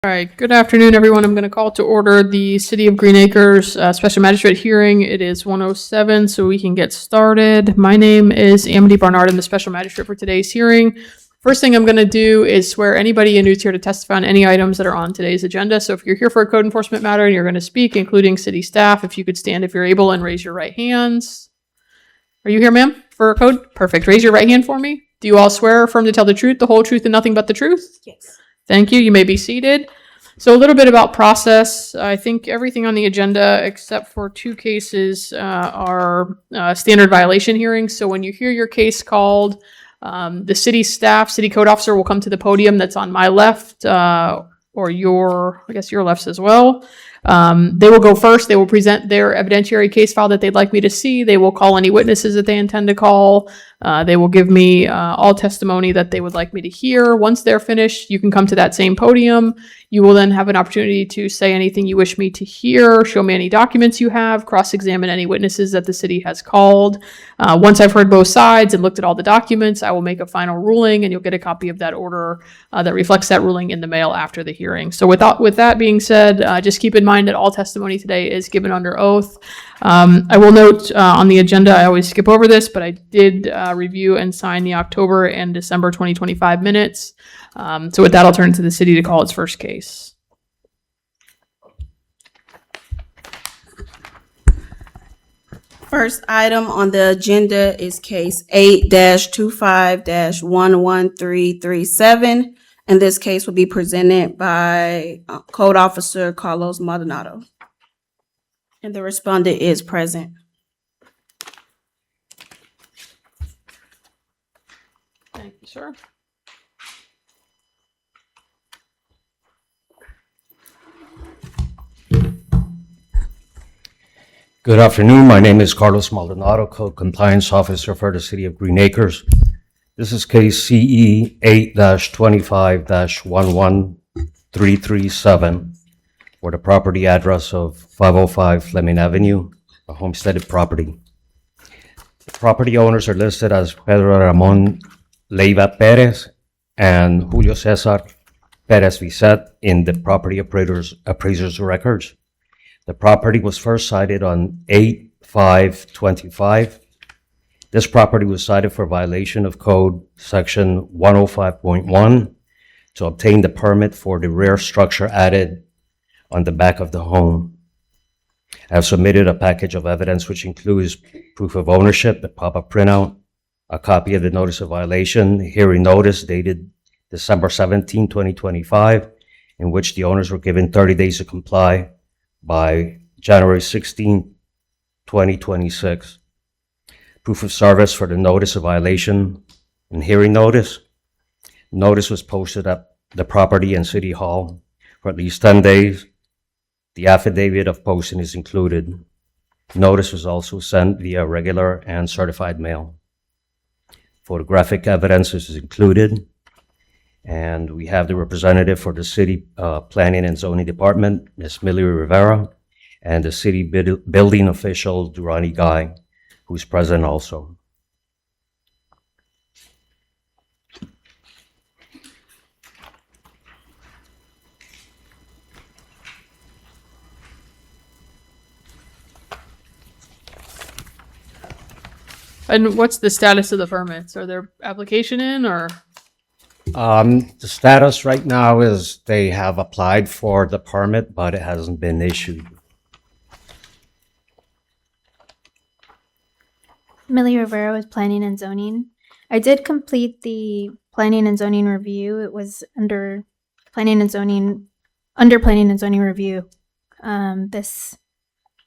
All right, good afternoon, everyone. I'm going to call to order the City of Green Acres Special Magistrate hearing. It is 1:07, so we can get started. My name is Amity Barnard. I'm the Special Magistrate for today's hearing. First thing I'm going to do is swear anybody in who's here to testify on any items that are on today's agenda. So if you're here for a code enforcement matter and you're going to speak, including city staff, if you could stand if you're able and raise your right hands. Are you here, ma'am, for a code? Perfect. Raise your right hand for me. Do you all swear or affirm to tell the truth, the whole truth, and nothing but the truth? Yes. Thank you. You may be seated. So a little bit about process. I think everything on the agenda except for two cases are standard violation hearings. So when you hear your case called, the city staff, city code officer will come to the podium that's on my left or your left's as well. They will go first. They will present their evidentiary case file that they'd like me to see. They will call any witnesses that they intend to call. They will give me all testimony that they would like me to hear. Once they're finished, you can come to that same podium. You will then have an opportunity to say anything you wish me to hear, show me any documents you have, cross-examine any witnesses that the city has called. Once I've heard both sides and looked at all the documents, I will make a final ruling, and you'll get a copy of that order that reflects that ruling in the mail after the hearing. So with that being said, just keep in mind that all testimony today is given under oath. I will note on the agenda, I always skip over this, but I did review and sign the October and December 2025 minutes. So with that, I'll turn to the city to call its first case. First item on the agenda is case 8-25-11337, and this case will be presented by Code Officer Carlos Maldonado. And the respondent is present. Thank you, sir. Good afternoon. My name is Carlos Maldonado, Code Compliance Officer for the City of Green Acres. This is case CE 8-25-11337 for the property address of 505 Fleming Avenue, a homesteaded property. The property owners are listed as Pedro Ramon Leiva Perez and Julio Cesar Perez Vicet in the property appraiser's records. The property was first cited on 8/5/25. This property was cited for violation of code section 105.1 to obtain the permit for the rear structure added on the back of the home. I have submitted a package of evidence which includes proof of ownership, a pop-up printout, a copy of the notice of violation, hearing notice dated December 17, 2025, in which the owners were given 30 days to comply by January 16, 2026. Proof of service for the notice of violation and hearing notice. Notice was posted at the property and City Hall for at least 10 days. The affidavit of posting is included. Notice was also sent via regular and certified mail. Photographic evidence is included. And we have the representative for the City Planning and Zoning Department, Ms. Millie Rivera, and the City Building Official, Durrani Guy, who's present also. And what's the status of the permits? Are there application in or? The status right now is they have applied for the permit, but it hasn't been issued. Millie Rivera with Planning and Zoning. I did complete the Planning and Zoning review. It was under Planning and Zoning review.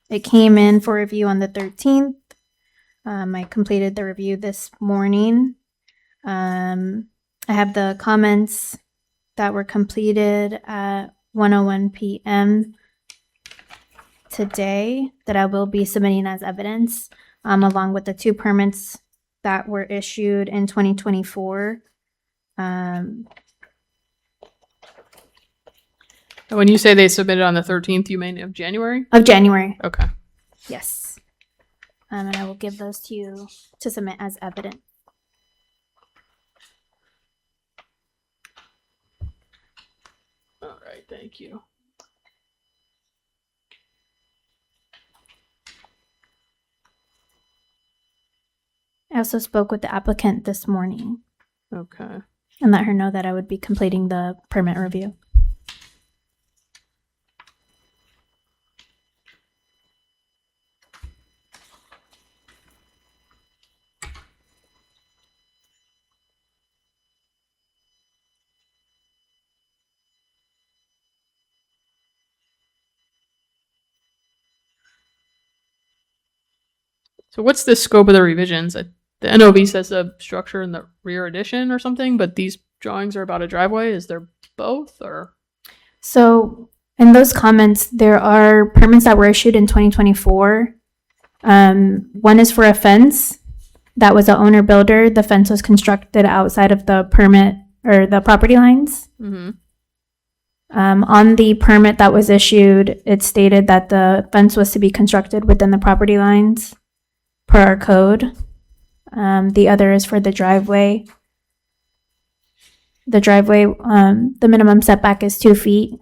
It came in for review on the 13th. I completed the review this morning. I have the comments that were completed at 1:01 p.m. today that I will be submitting as evidence, along with the two permits that were issued in 2024. And when you say they submitted on the 13th, you mean of January? Of January, Okay. yes. And I will give those to you to submit as evidence. All right. thank you. I also spoke with the applicant this morning Okay. and let her know that I would be completing the permit review. So what's the scope of the revisions? The NOV says a structure in the rear addition or something, but these drawings are about a driveway. Is there both or? So in those comments, there are permits that were issued in 2024. One is for a fence that was a owner builder. The fence was constructed outside of the permit or the property lines. Mm-hmm. On the permit that was issued, it stated that the fence was to be constructed within the property lines per our code. The other is for the driveway. The driveway, the minimum setback is 2 feet.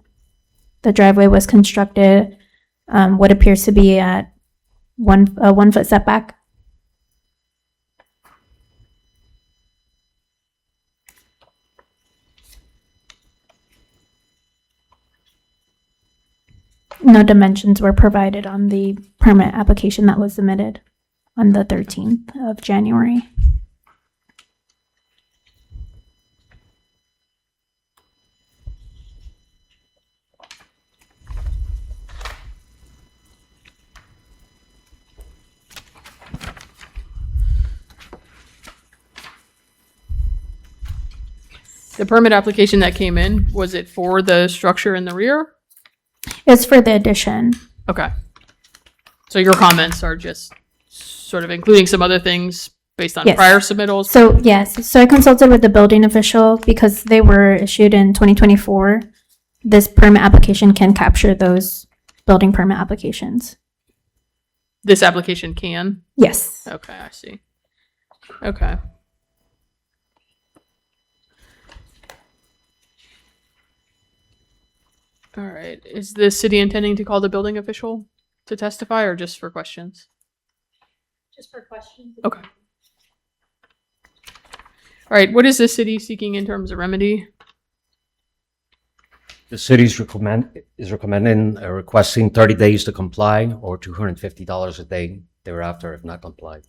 The driveway was constructed what appears to be at a 1 foot setback. No dimensions were provided on the permit application that was submitted on the 13th of January. The permit application that came in, was it for the structure in the rear? It's for the addition. Okay. So your comments are just sort of including some other things based on Yes. prior submittals? So yes, so I consulted with the building official because they were issued in 2024. This permit application can capture those building permit applications. This application can? Yes. Okay, I see. Okay. All right. Is the city intending to call the building official to testify or just for questions? Just for questions. Okay. All right. What is the city seeking in terms of remedy? The city is recommending requesting 30 days to comply or $250 a day thereafter if not complied.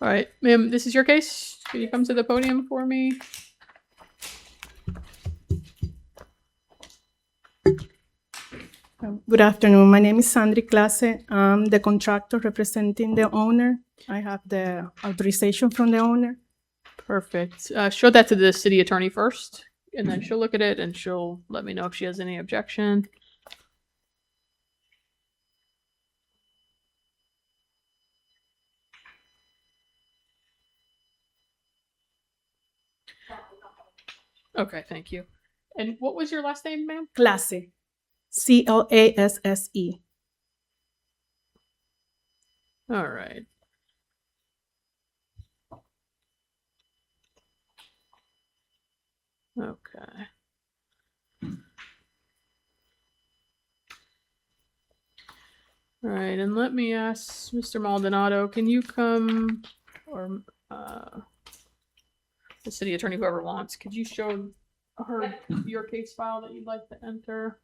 All right, ma'am, this is your case. Can you come to the podium for me? Good afternoon. My name is Sandri Clase. I'm the contractor representing the owner. I have the authorization from the owner. Perfect. Show that to the city attorney first, and then she'll look at it and she'll let me know if she has any objection. Okay, thank you. And what was your last name, ma'am? Clase. Classe. All right. Okay. All right, and let me ask Mr. Maldonado, can you come, or the city attorney, whoever wants, could you show her your case file that you'd like to enter?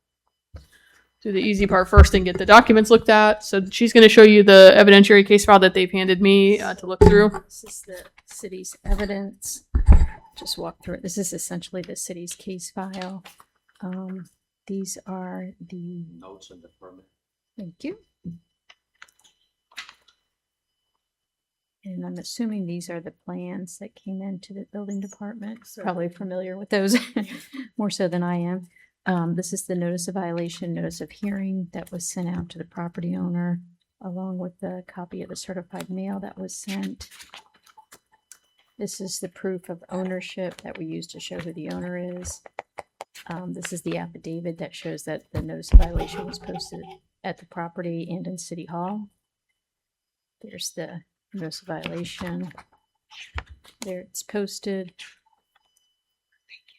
Do the easy part first and get the documents looked at. So she's going to show you the evidentiary case file that they've handed me to look through. This is the city's evidence. Just walk through it. This is essentially the city's case file. These are the Notes on the permit. Thank you. And I'm assuming these are the plans that came into the building department. Probably familiar with those more so than I am. This is the notice of violation, notice of hearing that was sent out to the property owner, along with the copy of the certified mail that was sent. This is the proof of ownership that we use to show who the owner is. This is the affidavit that shows that the notice of violation was posted at the property and in City Hall. There's the notice of violation. There it's posted,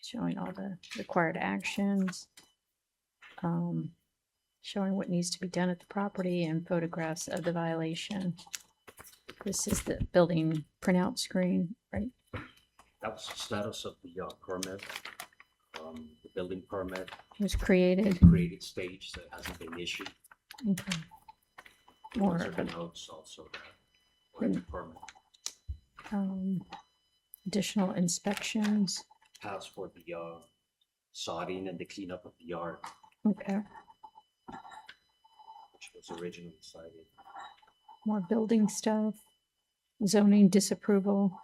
showing all the required actions, showing what needs to be done at the property and photographs of the violation. This is the building printout screen, right? That was the status of the permit, the building permit, It was created. created stage that hasn't been issued. Okay. More Those are of the a notes also. For the permit. additional inspections. Pass for the sodding and the cleanup of the yard, Okay. which was originally cited. More building stuff, zoning disapproval.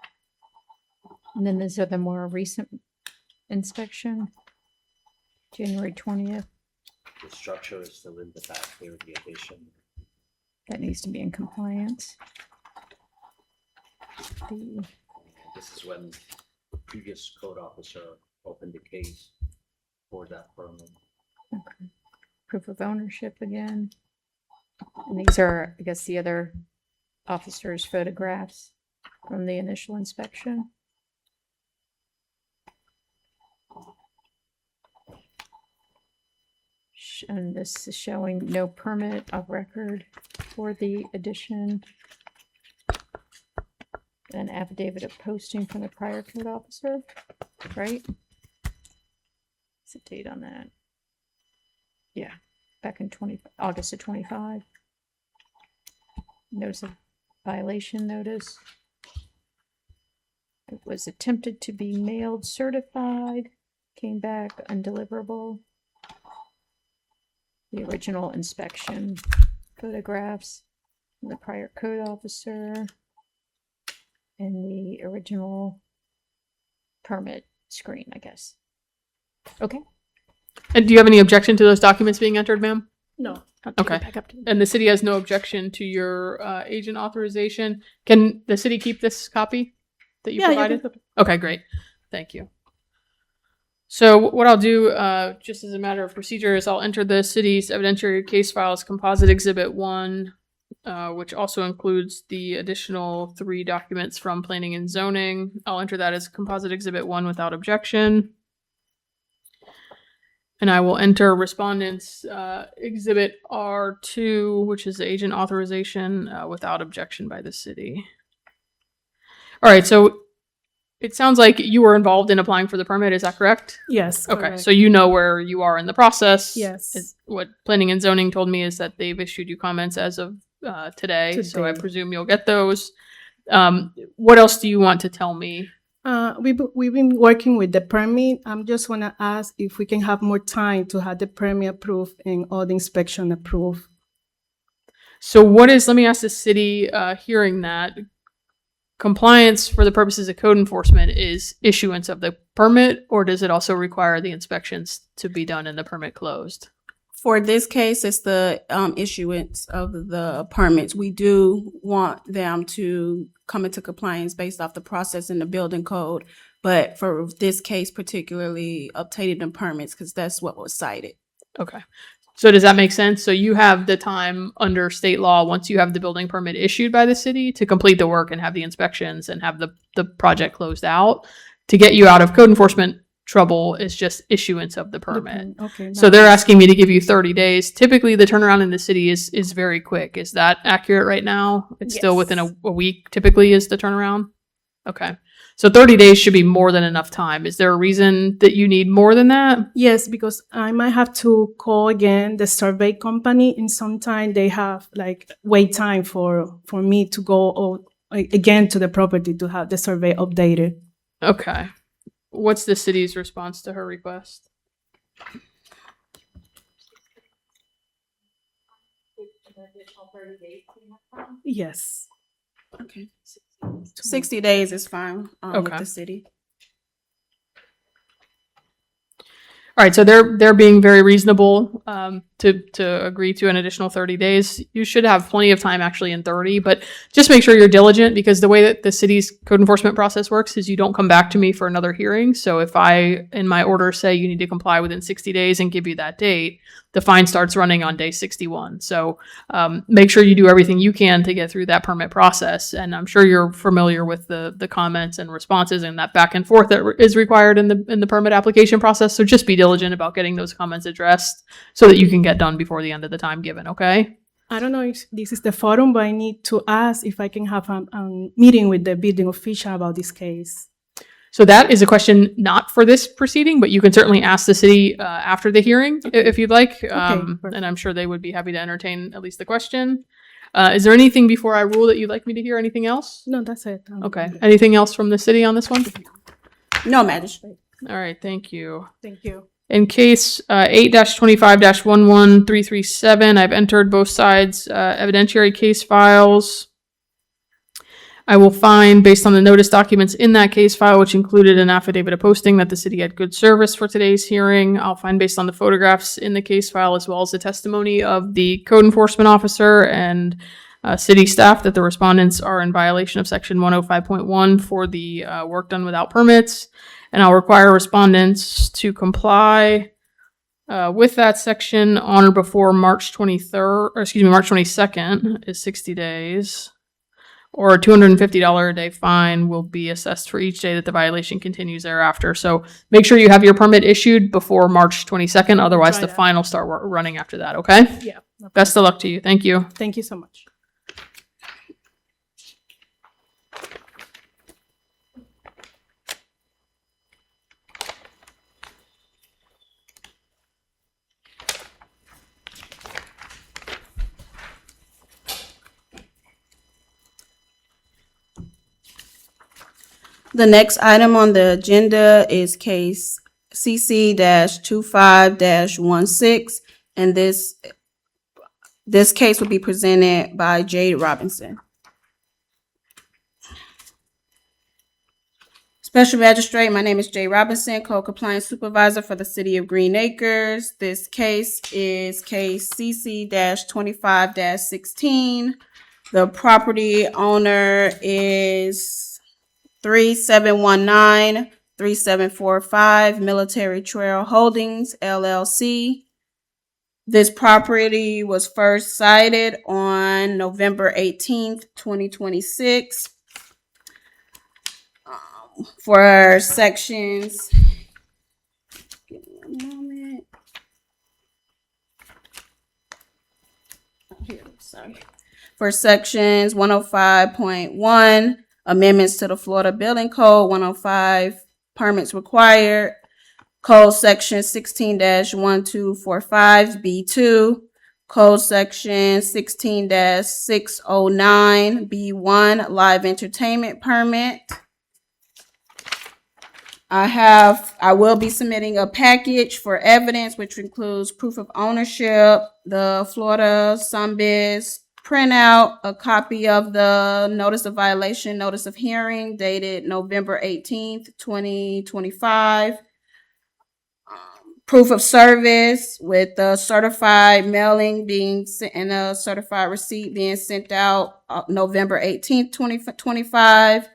And then these are the more recent inspection, January 20th. The structure is still in the back there, the addition. That needs to be in compliance. This is when the previous code officer opened the case for that permit. Okay. Proof of ownership again. And these are, I guess, the other officers' photographs from the initial inspection. And this is showing no permit of record for the addition. An affidavit of posting from the prior code officer, right? What's the date on that? Yeah, back in August of 25. Notice of violation notice. It was attempted to be mailed certified, came back undeliverable. The original inspection photographs from the prior code officer and the original permit screen, I guess. Okay. And do you have any objection to those documents being entered, ma'am? No. I'll take it Okay. back up to- And the city has no objection to your agent authorization. Can the city keep this copy that you Yeah, you provided? can- Okay, great. Thank you. So what I'll do, just as a matter of procedure, is I'll enter the city's evidentiary case files composite exhibit 1, which also includes the additional 3 documents from planning and zoning. I'll enter that as composite exhibit 1 without objection. And I will enter respondents exhibit R2, which is the agent authorization, without objection by the city. All right, so it sounds like you were involved in applying for the permit. Is that correct? Yes. Okay, correct. so you know where you are in the process. Yes. What planning and zoning told me is that they've issued you comments as of today, so I Today. presume you'll get those. What else do you want to tell me? We've been working with the permit. I'm just want to ask if we can have more time to have the permit approved and all the inspection approved. So let me ask the city, hearing that, compliance for the purposes of code enforcement is issuance of the permit, or does it also require the inspections to be done and the permit closed? For this case, it's the issuance of the permits. We do want them to come into compliance based off the process in the building code. But for this case particularly, obtaining the permits, because that's what was cited. Okay. So does that make sense? So you have the time under state law, once you have the building permit issued by the city, to complete the work and have the inspections and have the project closed out. To get you out of code enforcement trouble is just issuance of the permit. Okay. So they're asking me to give you 30 days. Typically, the turnaround in the city is very quick. Is that accurate right now? It's still Yes. within a week, typically, is the turnaround? Okay. So 30 days should be more than enough time. Is there a reason that you need more than that? Yes, because I might have to call again the survey company, and sometimes they have like wait time for me to go again to the property to have the survey updated. Okay. What's the city's response to her request? Yes. Okay. 60 days is fine with Okay. the city. All right, so they're being very reasonable. to agree to an additional 30 days. You should have plenty of time actually in 30, but just make sure you're diligent, because the way that the city's code enforcement process works is you don't come back to me for another hearing. So if I, in my order, say you need to comply within 60 days and give you that date, the fine starts running on day 61. So make sure you do everything you can to get through that permit process. And I'm sure you're familiar with the comments and responses and that back and forth that is required in the permit application process. So just be diligent about getting those comments addressed so that you can get done before the end of the time given, okay? I don't know if this is the forum, but I need to ask if I can have a meeting with the building official about this case. So that is a question not for this proceeding, but you can certainly ask the city after the hearing if you'd like. perfect. And I'm sure they would be happy to entertain at least the question. Is there anything before I rule that you'd like me to hear? Anything else? No, that's it. Okay. Anything else from the city on this one? No, Magistrate. All right. Thank you. Thank you. In case 8-25-11337, I've entered both sides' evidentiary case files. I will find, based on the notice documents in that case file, which included an affidavit of posting, that the city had good service for today's hearing. I'll find, based on the photographs in the case file, as well as the testimony of the code enforcement officer and city staff, that the respondents are in violation of section 105.1 for the work done without permits. And I'll require respondents to comply with that section on or before March 22nd is 60 days. Or a $250 a day fine will be assessed for each day that the violation continues thereafter. So make sure you have your permit issued before March 22nd. Otherwise, Try the that. fine will start running after that, okay? Yeah. no Best of luck to you. Thank you. Thank you so much. The next item on the agenda is case CC-25-16, and this case will be presented by Jade Robinson. Special Magistrate, my name is Jay Robinson, Code Compliance Supervisor for the City of Green Acres. This case is case CC-25-16. The property owner is 3719-3745 Military Trail Holdings, LLC. This property was first cited on November 18th, 2026. For sections, give me a moment. Here, sorry. For sections 105.1, amendments to the Florida Building Code, 105, permits required, Code Section 16-1245, B2, Code Section 16-609, B1, live entertainment permit. I will be submitting a package for evidence, which includes proof of ownership, the Florida Sunbiz printout, a copy of the notice of violation, notice of hearing dated November 18th, 2025. Proof of service with the certified mailing being sent and a certified receipt being sent out November 18th, 2025.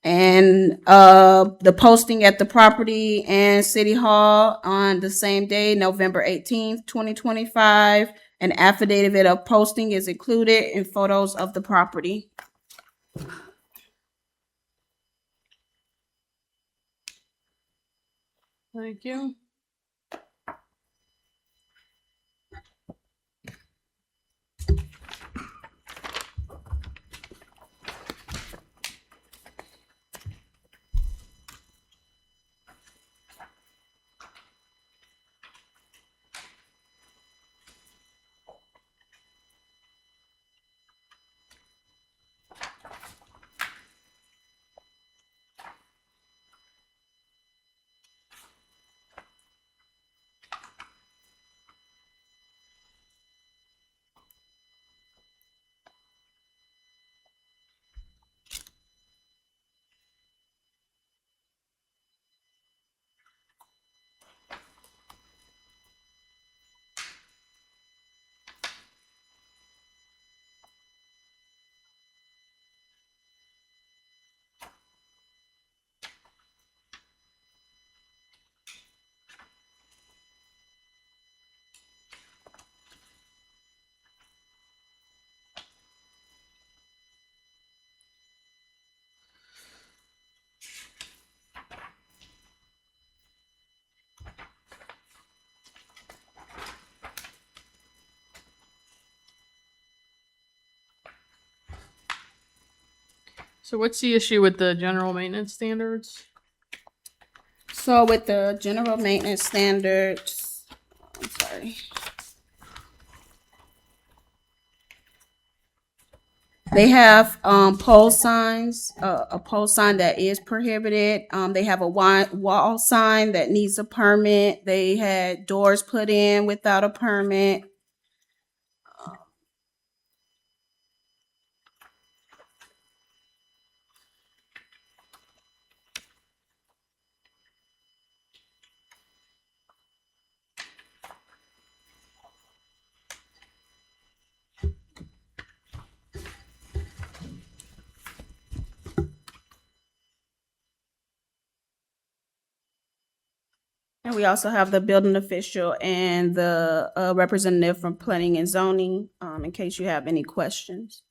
And the posting at the property and City Hall on the same day, November 18th, 2025. An affidavit of posting is included in photos of the property. Thank you. So what's the issue with the general maintenance standards? So with the general maintenance standards, I'm sorry. They have pole signs, a pole sign that is prohibited. They have a wall sign that needs a permit. They had doors put in without a permit. And we also have the building official and the representative from planning and zoning, in case you have any questions.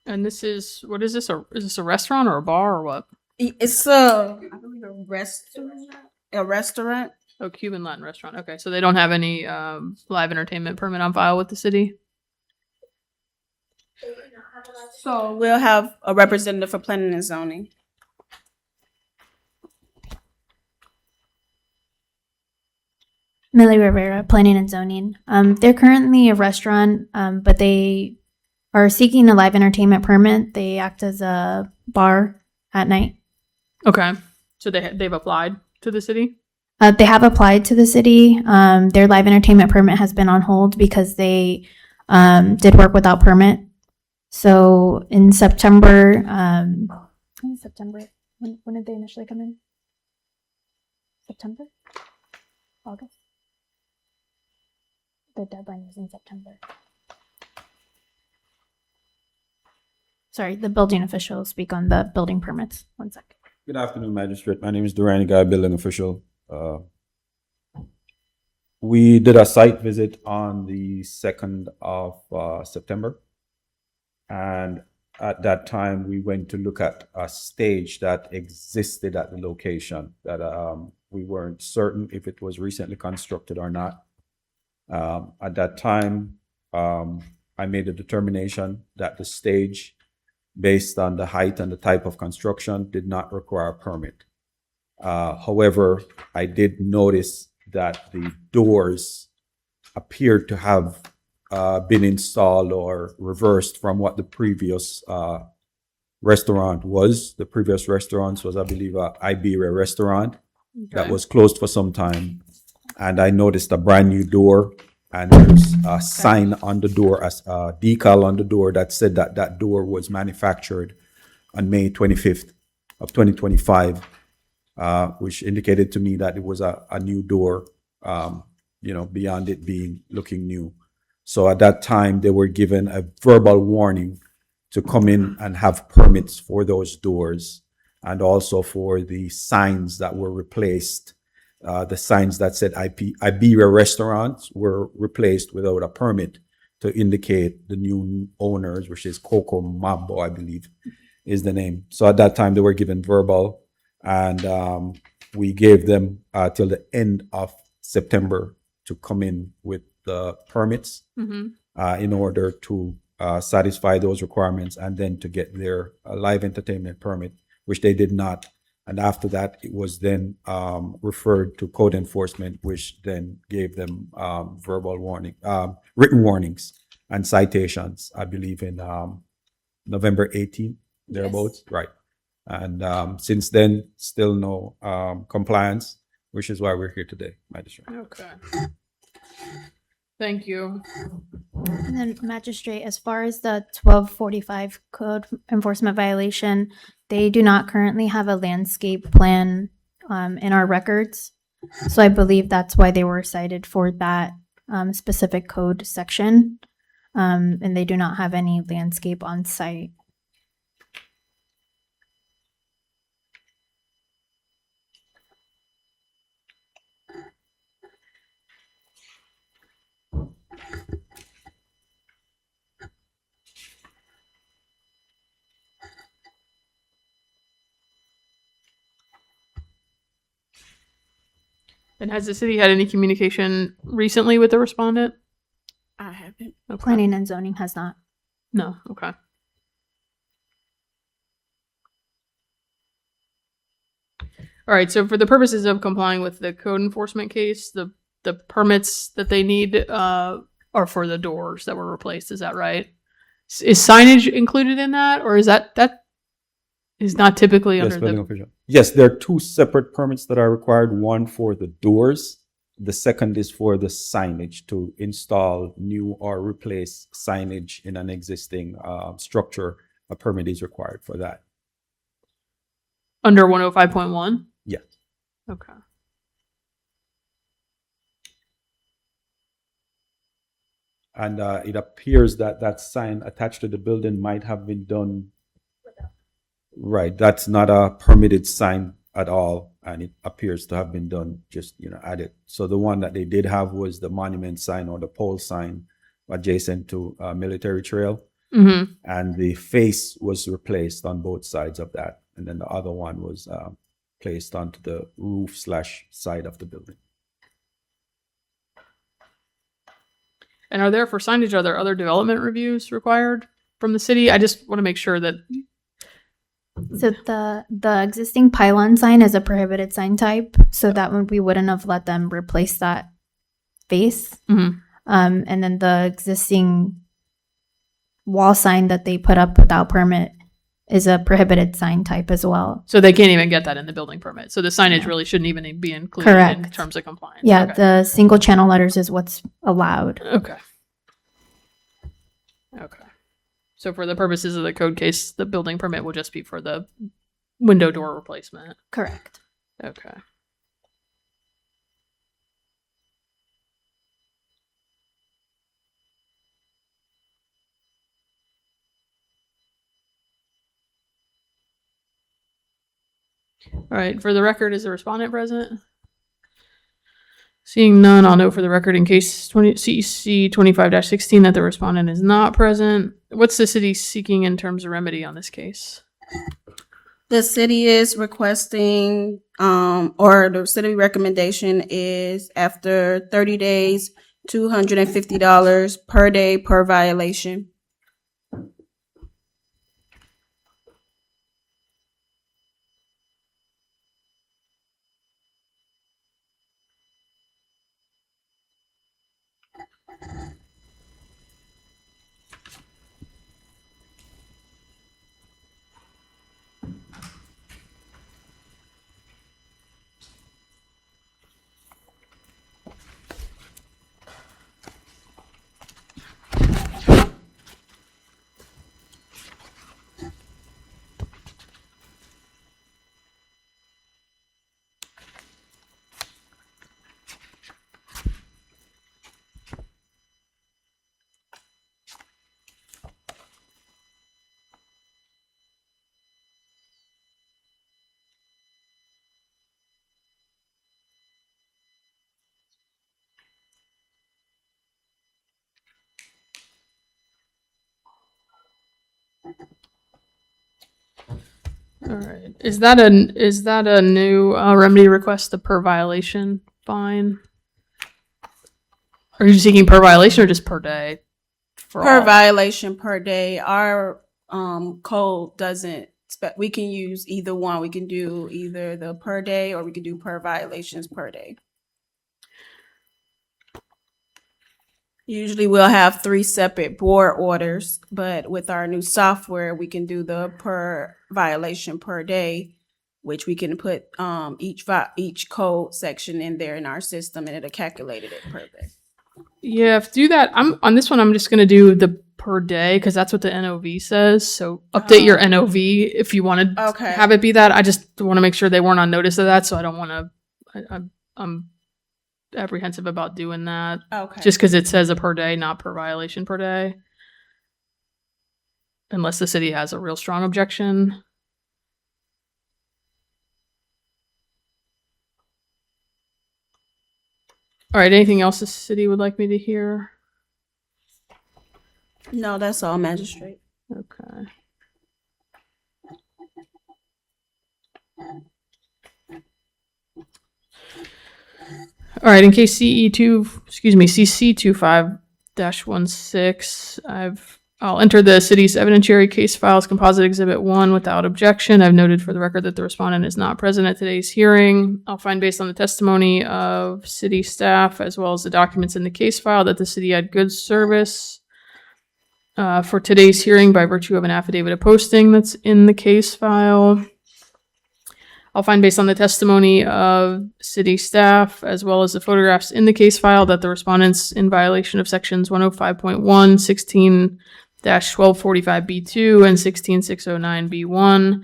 And this is, what is this? Is this a restaurant or a bar or what? It's I believe a restaurant. A restaurant. Oh, Cuban Latin restaurant. Okay, so they don't have any live entertainment permit on file with the city? So we'll have a representative for planning and zoning. Millie Rivera, Planning and Zoning. They're currently a restaurant, but they are seeking a live entertainment permit. They act as a bar at night. Okay, so they've applied to the city? They have applied to the city. Their live entertainment permit has been on hold because they did work without permit. So in September, when did they initially come in? September? August? The deadline was in September. Sorry, the building official will speak on the building permits. 1 second. Good afternoon, Magistrate. My name is Durani Guy, building official. We did a site visit on the 2nd of September. And at that time, we went to look at a stage that existed at the location that we weren't certain if it was recently constructed or not. At that time, I made a determination that the stage, based on the height and the type of construction, did not require a permit. However, I did notice that the doors appeared to have been installed or reversed from what the previous restaurant was. The previous restaurant was, I believe, a Iberia restaurant that was closed for some time. And I noticed a brand new door, and there's a sign on the door, a decal on the door that said that that door was manufactured on May 25th of 2025, which indicated to me that it was a new door, beyond it being looking new. So at that time, they were given a verbal warning to come in and have permits for those doors, and also for the signs that were replaced. The signs that said Iberia restaurants were replaced without a permit to indicate the new owners, which is Coco Mambo, I believe is the name. So at that time, they were given verbal, and we gave them till the end of September to come in with the permits in order to satisfy those requirements, and then to get their live entertainment permit, which they did not. And after that, it was then referred to code enforcement, which then gave them written warnings and citations, I believe in November 18th, thereabouts. Yes. Right. And since then, still no compliance, which is why we're here today, Magistrate. Okay. Thank you. And then Magistrate, as far as the 1245 code enforcement violation, they do not currently have a landscape plan in our records. So I believe that's why they were cited for that specific code section. And they do not have any landscape on site. And has the city had any communication recently with the respondent? I haven't. Okay. Planning and zoning has not. No. Okay. All right. So for the purposes of complying with the code enforcement case, the permits that they need are for the doors that were replaced. Is that right? Is signage included in that, or is that is not typically Yes, under building the? official. Yes, there are two separate permits that are required. One for the doors. The second is for the signage, to install new or replace signage in an existing structure. A permit is required for that. Under 105.1? Yes. Okay. And it appears that that sign attached to the building might have been done. Right, that's not a permitted sign at all, and it appears to have been done just, added. So the one that they did have was the monument sign or the pole sign adjacent to Military Trail, Mm-hmm. and the face was replaced on both sides of that, and then the other one was placed onto the roof/side of the building. And are there for signage? Are there other development reviews required from the city? I just want to make sure that. So the existing pylon sign is a prohibited sign type, so that one we wouldn't have let them replace that face. Mhm. And then the existing wall sign that they put up without permit is a prohibited sign type as well. So they can't even get that in the building permit. So the signage Yeah. really shouldn't even be included in Correct. terms of compliance. Yeah, Okay. the single channel letters is what's allowed. Okay. Okay. So for the purposes of the code case, the building permit will just be for the window door replacement. Correct. Okay. All right. For the record, is the respondent present? Seeing none, I'll note for the record in case CEC 25-16 that the respondent is not present. What's the city seeking in terms of remedy on this case? The city is requesting, or the city recommendation is after 30 days, $250 per day per violation. All right. Is that a new remedy request, the per violation fine? Are you seeking per violation or just per day? For Per all? violation per day. Our code doesn't we can use either one. We can do either the per day or we can do per violations per day. Usually we'll have 3 separate board orders, but with our new software, we can do the per violation per day, which we can put each code section in there in our system, and it'll calculate it per day. Yeah, do that. I'm on this one. I'm just gonna do the per day because that's what the NOV says. So update your NOV if you want to Okay. have it be that. I just want to make sure they weren't on notice of that, so I don't want to. I'm apprehensive about doing that Okay. just because it says a per day, not per violation per day, unless the city has a real strong objection. All right. Anything else the city would like me to hear? No, that's all, Magistrate. Okay. All right. In case CC 25-16, I'll enter the city's evidentiary case files composite exhibit 1 without objection. I've noted for the record that the respondent is not present at today's hearing. I'll find based on the testimony of city staff as well as the documents in the case file that the city had good service for today's hearing by virtue of an affidavit of posting that's in the case file. I'll find based on the testimony of city staff as well as the photographs in the case file that the respondent's in violation of sections 105.1, 16-1245B2, and 16609B1.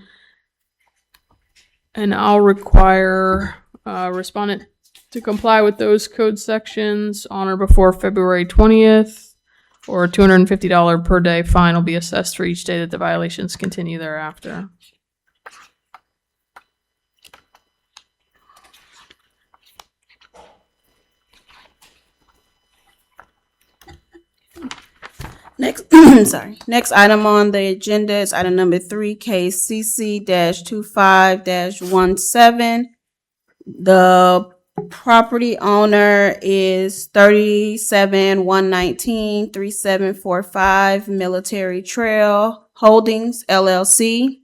And I'll require respondent to comply with those code sections on or before February 20th, or a $250 per day fine will be assessed for each day that the violations continue thereafter. Next, sorry. Next item on the agenda is item number 3, case CC-25-17. The property owner is 37119 3745 Military Trail Holdings, LLC.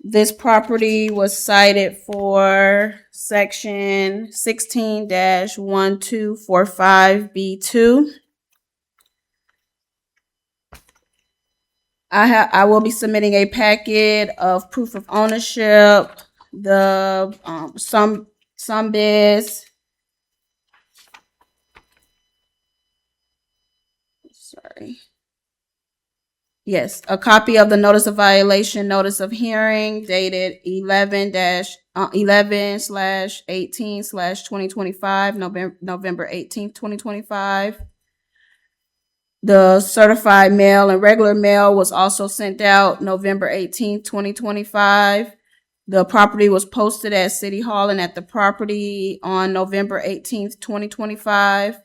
This property was cited for section 16-1245B2. I will be submitting a packet of proof of ownership, the some biz. Sorry. Yes, a copy of the notice of violation, notice of hearing dated 11/18/2025, November 18th, 2025. The certified mail and regular mail was also sent out November 18th, 2025. The property was posted at City Hall and at the property on November 18th, 2025.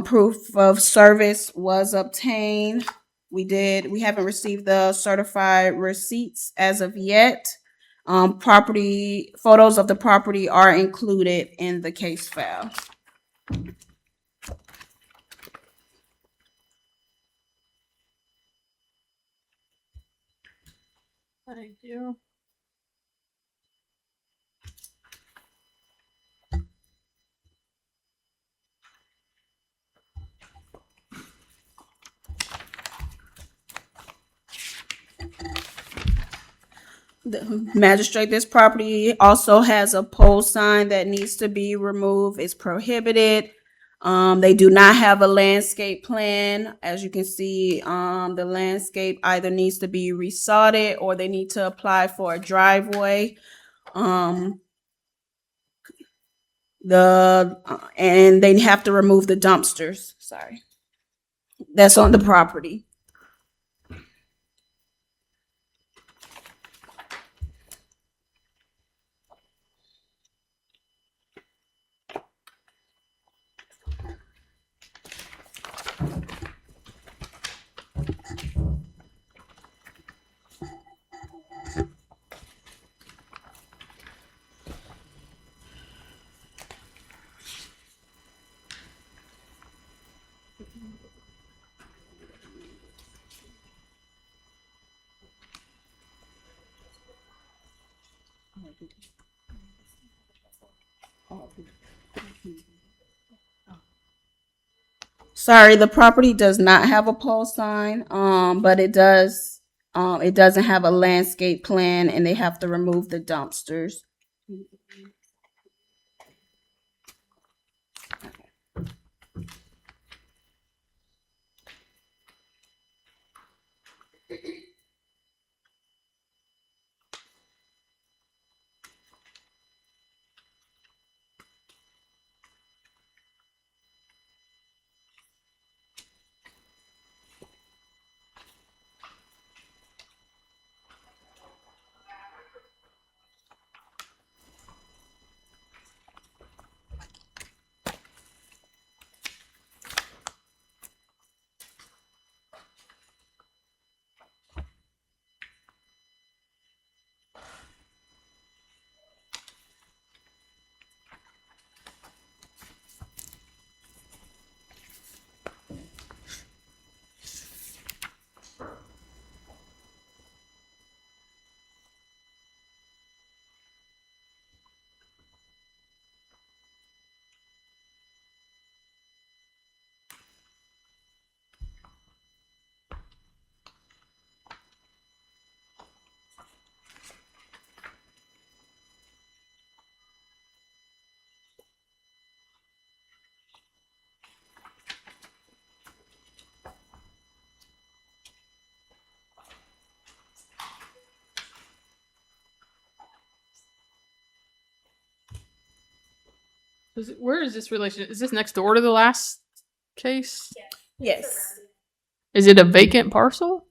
Proof of service was obtained. We haven't received the certified receipts as of yet. Property photos of the property are included in the case file. I do. The magistrate, this property also has a pole sign that needs to be removed. It's prohibited. They do not have a landscape plan. As you can see, the landscape either needs to be resodded or they need to apply for a driveway. And they have to remove the dumpsters. Sorry. That's on the property. Sorry, the property does not have a pole sign, but it doesn't have a landscape plan and they have to remove the dumpsters. Where is this relation? Is this next door to the last case? Yes. Is it a vacant parcel?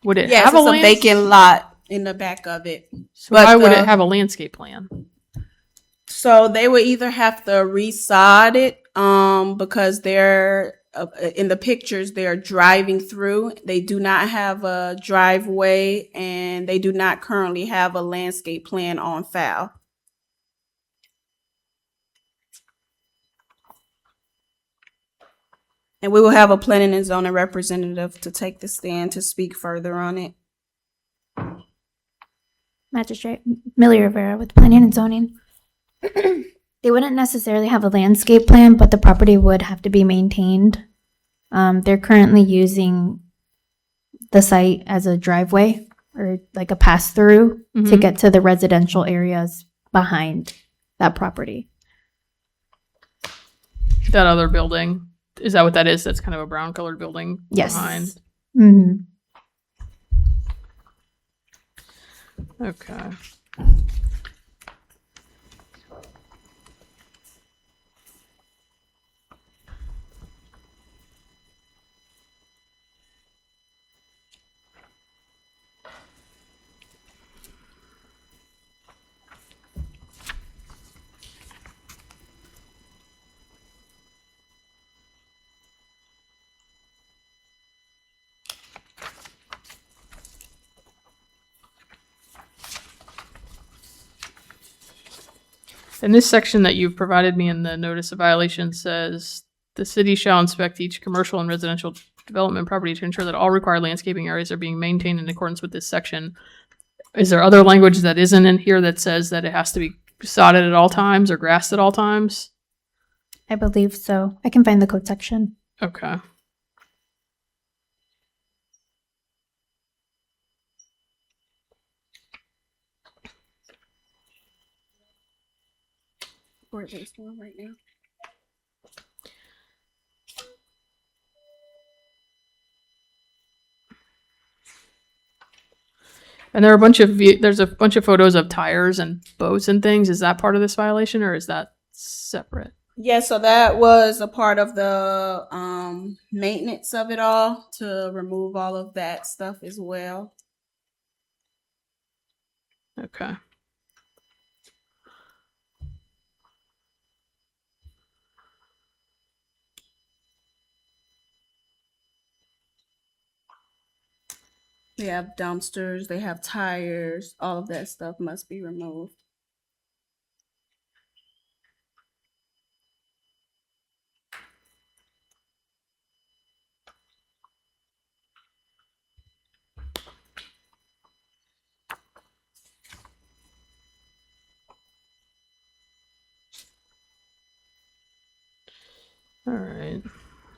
Would it Yes, have it's a lands- vacant lot in the back of it. So but why would the- it have a landscape plan? So they would either have to resod it, because they're in the pictures they're driving through. They do not have a driveway, and they do not currently have a landscape plan on file. And we will have a planning and zoning representative to take the stand to speak further on it. Magistrate Millie Rivera with Planning and Zoning. They wouldn't necessarily have a landscape plan, but the property would have to be maintained. They're currently using the site as a driveway or like a pass through to Mhm. get to the residential areas behind that property. That other building. Is that what that is? That's kind of a brown colored building Yes. behind. Hmm. Okay. And this section that you've provided me in the notice of violation says the city shall inspect each commercial and residential development property to ensure that all required landscaping areas are being maintained in accordance with this section. Is there other language that isn't in here that says that it has to be sodded at all times or grassed at all times? I believe so. I can find the code section. Okay. Where are they still right now? And there are there's a bunch of photos of tires and boats and things. Is that part of this violation or is that separate? Yeah, so that was a part of the maintenance of it all, to remove all of that stuff as well. Okay. They have dumpsters, they have tires, all of that stuff must be removed. All right.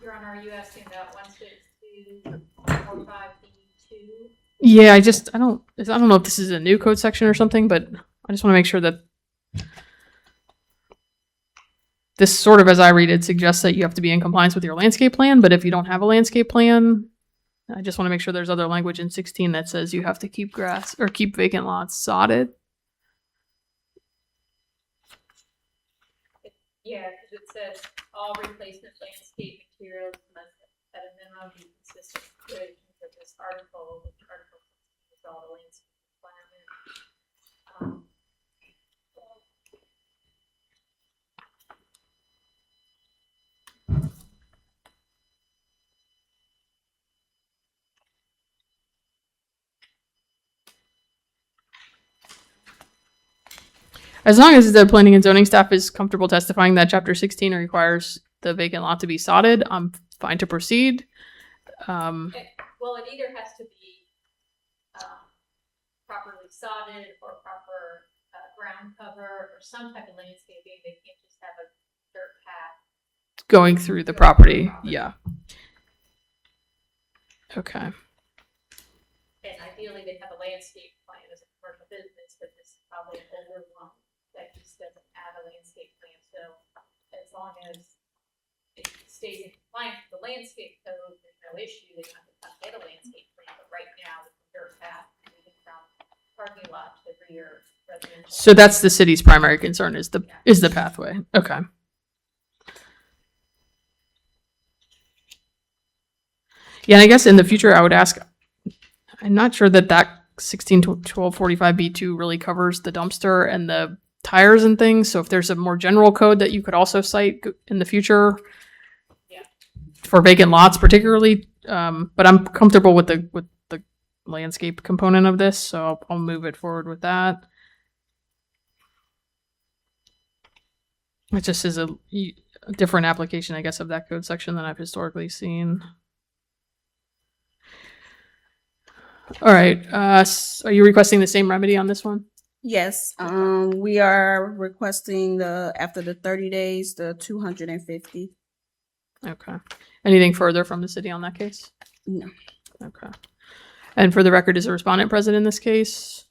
Your Honor, are you asking about 16245B2? Yeah, I don't know if this is a new code section or something, but I just want to make sure that this sort of, as I read it, suggests that you have to be in compliance with your landscape plan, but if you don't have a landscape plan, I just want to make sure there's other language in 16 that says you have to keep grass or keep vacant lots sodded. Yeah, because it says all replacement landscape materials must at a minimum be consistent with provisions of this article, which article is all the landscape requirements. As long as the planning and zoning staff is comfortable testifying that chapter 16 requires the vacant lot to be sodded, I'm fine to proceed. Well, it either has to be properly sodded or proper ground cover or some type of landscaping. They can't just have a dirt path. Going through the property. Yeah. Okay. And ideally, they have a landscape plan as a commercial business, but this is probably an older one that just doesn't have a landscape plan. So as long as it stays in compliance with the landscape code, there's no issue. They don't have to come get a landscape plan. But right now, with the dirt path, moving from parking lot to the rear residential. So that's the city's primary concern is the pathway. Okay. Yeah, and I guess in the future I would ask, I'm not sure that 16-1245B2 really covers the dumpster and the tires and things. So if there's a more general code that you could also cite in the future, Yeah. for vacant lots particularly, but I'm comfortable with the landscape component of this, so I'll move it forward with that. It just is a different application, I guess, of that code section than I've historically seen. All right. Are you requesting the same remedy on this one? Yes, we are requesting after the 30 days, the 250. Okay. Anything further from the city on that case? No. Okay. And for the record, is the respondent present in this case?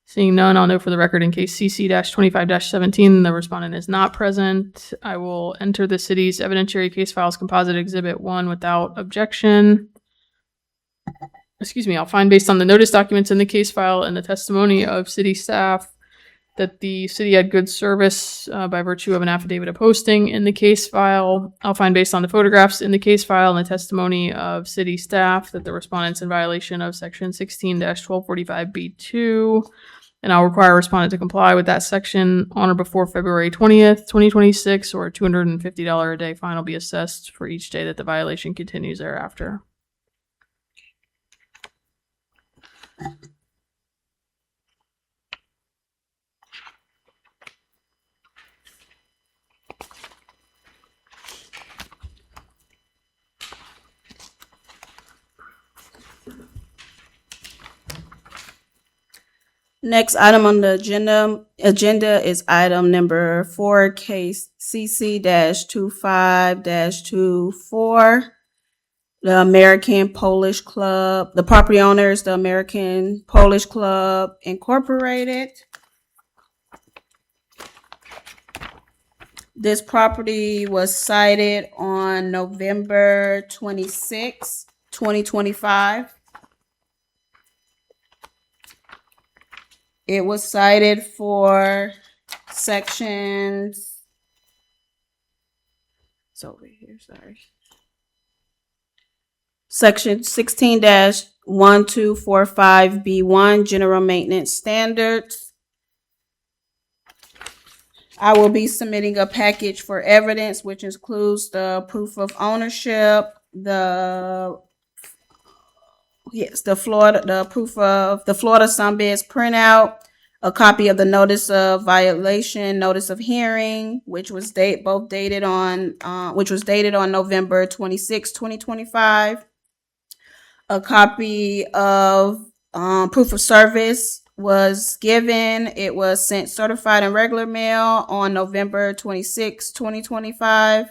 Seeing none, I'll note for the record in case CC-25-17, the respondent is not present. I will enter the city's evidentiary case files composite exhibit 1 without objection. Excuse me, I'll find based on the notice documents in the case file and the testimony of city staff that the city had good service by virtue of an affidavit of posting in the case file. I'll find based on the photographs in the case file and the testimony of city staff that the respondent's in violation of section 16-1245B2. And I'll require a respondent to comply with that section on or before February 20th, 2026, or a $250 a day fine will be assessed for each day that the violation continues thereafter. Next item on the agenda is item number 4, case CC-25-24. The American Polish Club, the property owners, the American Polish Club Incorporated. This property was cited on November 26, 2025. It was cited for sections. It's over here, sorry. Section 16-1245B1, General Maintenance Standards. I will be submitting a package for evidence, which includes the proof of ownership, the proof of the Florida Sunbeds printout, a copy of the notice of violation, notice of hearing, which was dated on November 26, 2025. A copy of proof of service was given. It was sent certified and regular mail on November 26, 2025.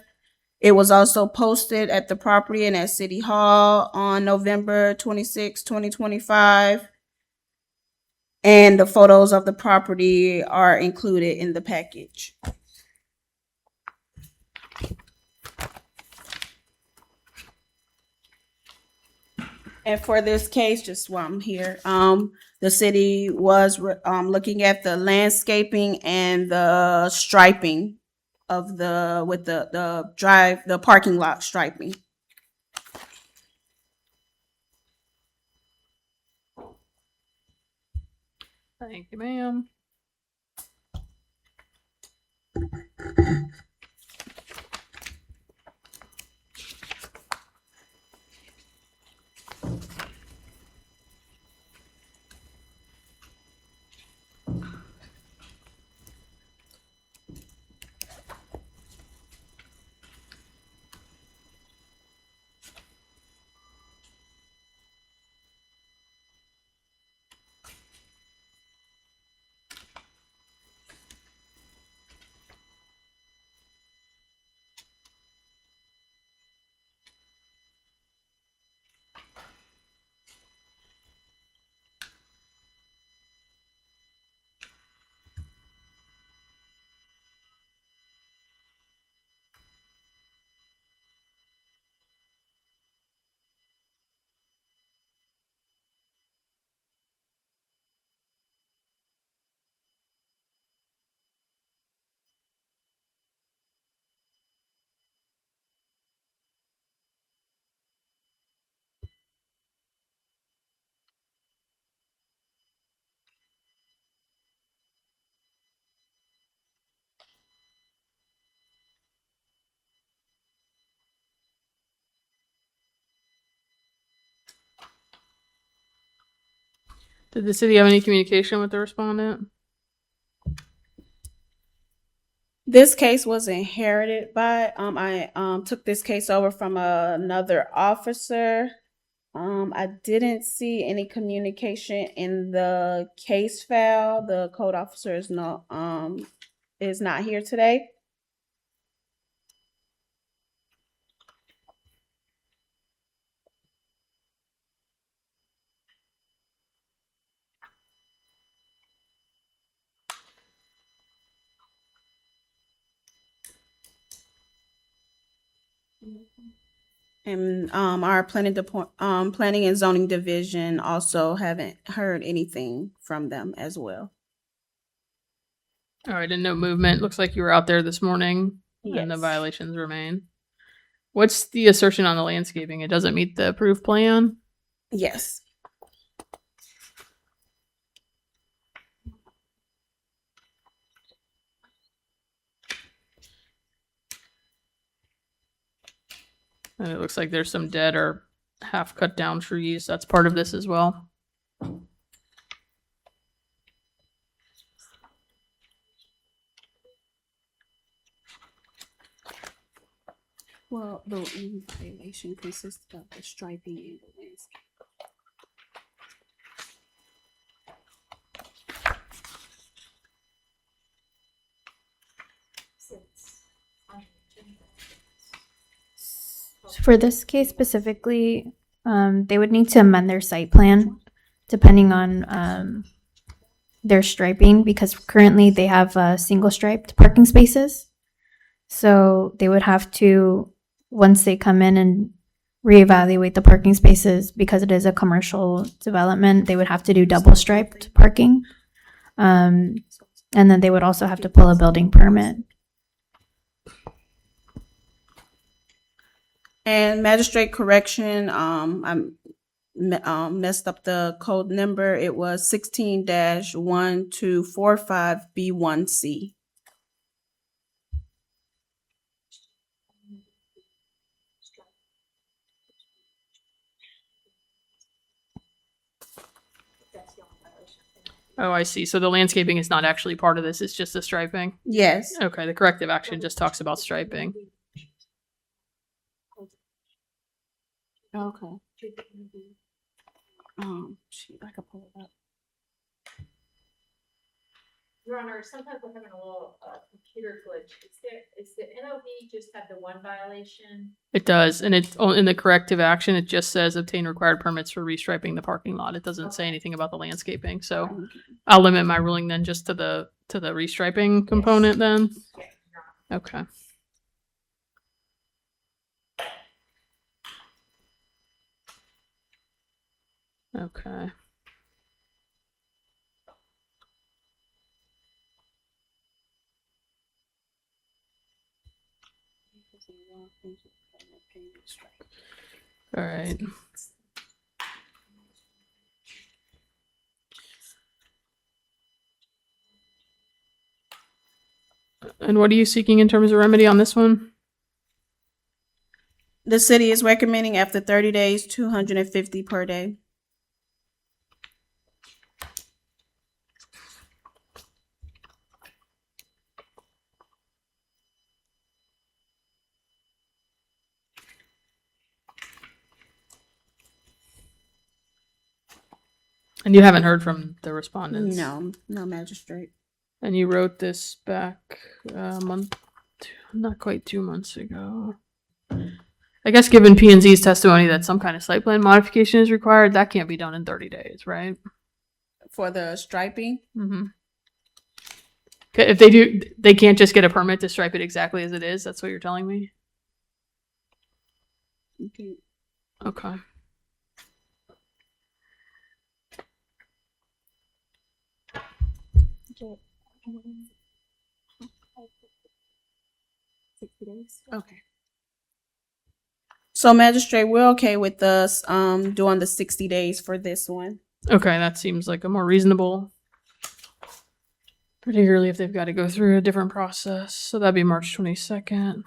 It was also posted at the property and at City Hall on November 26, 2025. And the photos of the property are included in the package. And for this case, just while I'm here, the city was looking at the landscaping and the striping of the parking lot striping. Thank you, ma'am. Did the city have any communication with the respondent? This case was inherited by, I took this case over from another officer. I didn't see any communication in the case file. The code officer is not here today. And our planning and zoning division also haven't heard anything from them as well. All right, and no movement. Looks like you were out there this morning and the Yes. violations remain. What's the assertion on the landscaping? It doesn't meet the approved plan? Yes. And it looks like there's some dead or half cut down trees. That's part of this as well. Well, the violation consists of the striping and the landscape. For this case specifically, they would need to amend their site plan depending on their striping, because currently they have single striped parking spaces. So they would have to, once they come in and reevaluate the parking spaces, because it is a commercial development, they would have to do double striped parking. And then they would also have to pull a building permit. And magistrate correction, messed up the code number. It was 16-1245B1C. Oh, I see. So the landscaping is not actually part of this. It's just the striping. Yes. Okay, the corrective action just talks about striping. Okay. Shoot, I could pull it up. Your Honor, sometimes we're having a little computer glitch. Is the NOV just had the one violation? It does, and it's in the corrective action. It just says obtain required permits for restriping the parking lot. It doesn't say anything about the landscaping. So I'll limit my ruling then just to the restriping component then. Okay. Okay. All right. And what are you seeking in terms of remedy on this one? The city is recommending after 30 days, 250 per day. And you haven't heard from the respondents? No, no magistrate. And you wrote this back a month, not quite 2 months ago. I guess given P&Z's testimony that some kind of site plan modification is required, that can't be done in 30 days, right? For the striping, Mm-hmm. If they do, they can't just get a permit to stripe it exactly as it is? That's what you're telling me? okay. Okay. Okay. So magistrate, we're okay with us doing the 60 days for this one. Okay, that seems like a more reasonable, particularly if they've got to go through a different process. So that'd be March 22nd.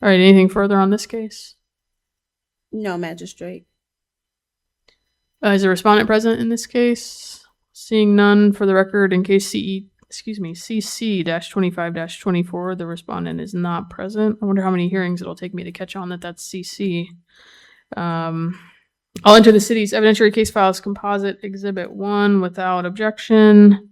All right, anything further on this case? No magistrate. Is a respondent present in this case? Seeing none, for the record, in case CC-25-24, the respondent is not present. I wonder how many hearings it'll take me to catch on that that's CC. I'll enter the city's evidentiary case file as composite exhibit 1 without objection.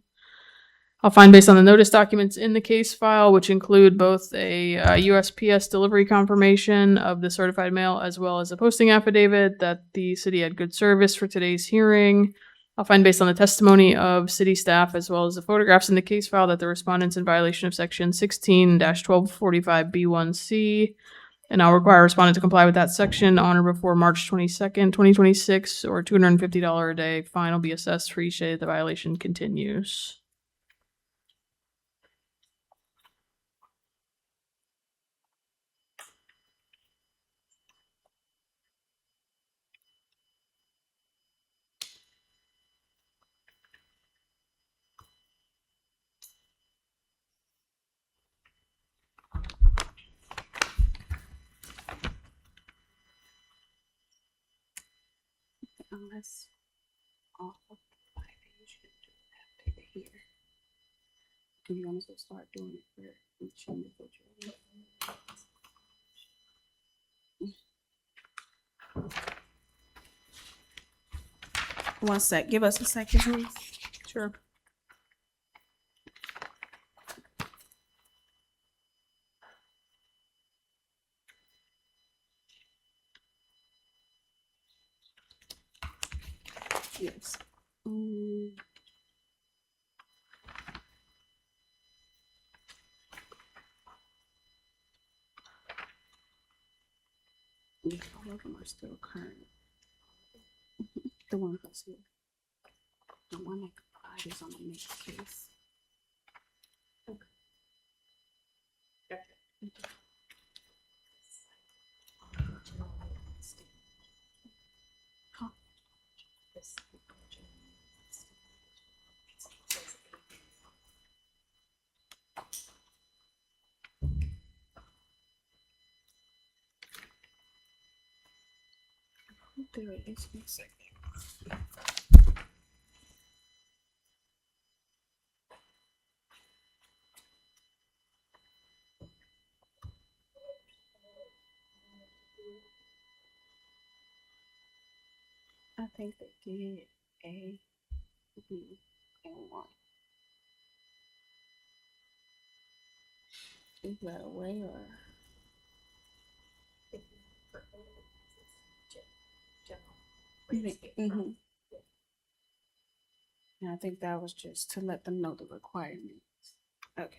I'll find based on the notice documents in the case file, which include both a USPS delivery confirmation of the certified mail as well as a posting affidavit, that the city had good service for today's hearing. I'll find based on the testimony of city staff as well as the photographs in the case file that the respondent's in violation of section 16-1245B1C, and I'll require a respondent to comply with that section on or before March 22nd, 2026, or $250 a day fine will be assessed for each day the violation continues. Unless off of 5 days, you do have to hear. Do you want us to start doing it for each individual? One sec. Give us a second, please. Sure. Yes. Yeah, all of them are still current. The one that's here. The one that complied is on the next case. There it is. One second. I think they did A, B, and 1. Is that a way or? Mm-hmm. And I think that was just to let them know the requirements. Okay.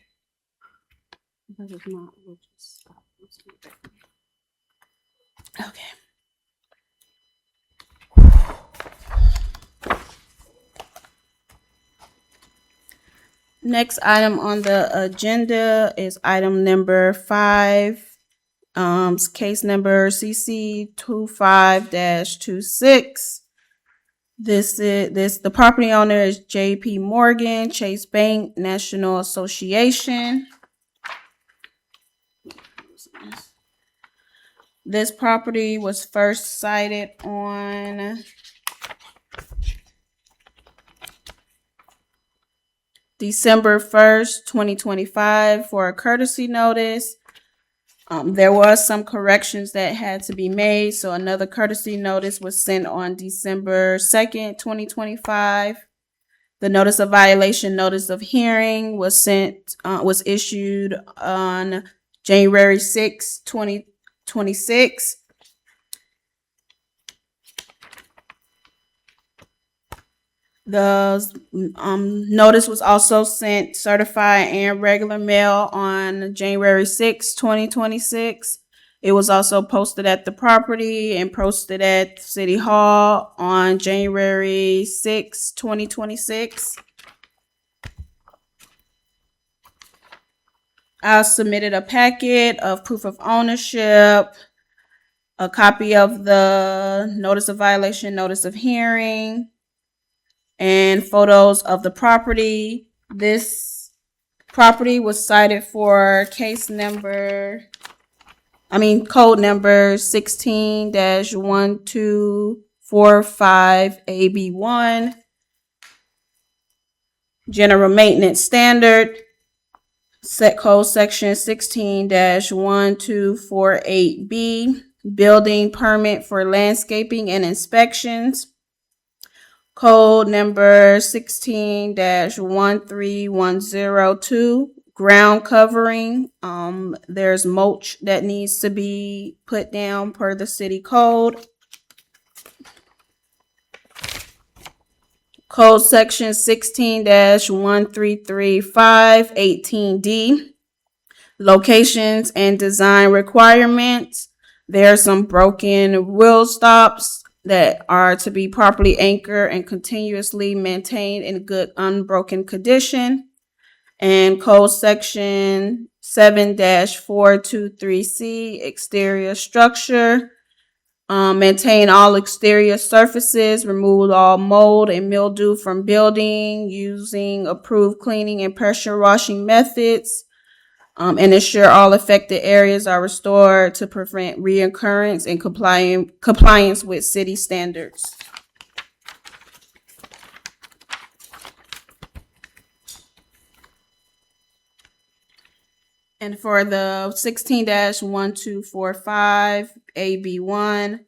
But if not, we'll just stop. Okay. Next item on the agenda is item number 5. Case number CC 25-26. The property owner is JP Morgan Chase Bank National Association. This property was first cited on December 1st, 2025 for a courtesy notice. There was some corrections that had to be made, so another courtesy notice was sent on December 2nd, 2025. The notice of violation, notice of hearing was issued on January 6, 2026. The notice was also sent certified and regular mail on January 6, 2026. It was also posted at the property and posted at City Hall on January 6, 2026. I submitted a packet of proof of ownership, a copy of the notice of violation, notice of hearing, and photos of the property. This property was cited for code number 16-1245 AB1. General maintenance standard, set code section 16-1248B, building permit for landscaping and inspections. Code number 16-13102, ground covering. There's mulch that needs to be put down per the city code. Code section 16-1335, 18D, locations and design requirements. There are some broken wheel stops that are to be properly anchored and continuously maintained in good unbroken condition. And code section 7-423C, exterior structure. Maintain all exterior surfaces, remove all mold and mildew from building using approved cleaning and pressure washing methods. And ensure all affected areas are restored to prevent reoccurrence and compliance with city standards. And for the 16-1245 AB1,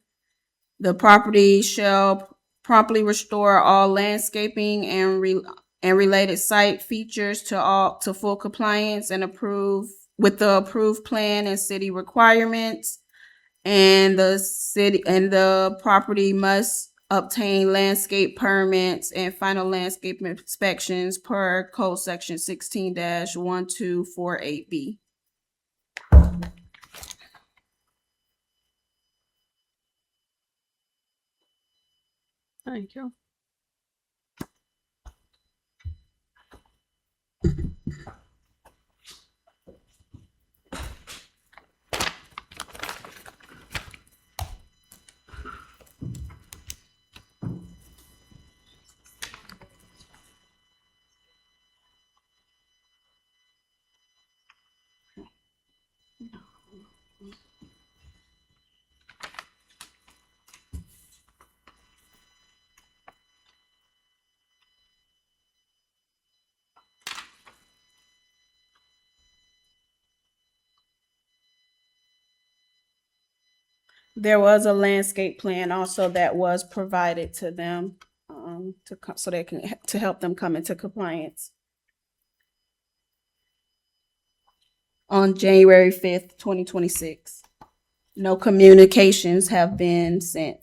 the property shall promptly restore all landscaping and related site features to full compliance and approve with the approved plan and city requirements. And the property must obtain landscape permits and final landscape inspections per code section 16-1248B. Thank you. There was a landscape plan also that was provided to them so they can to help them come into compliance on January 5th, 2026. No communications have been sent.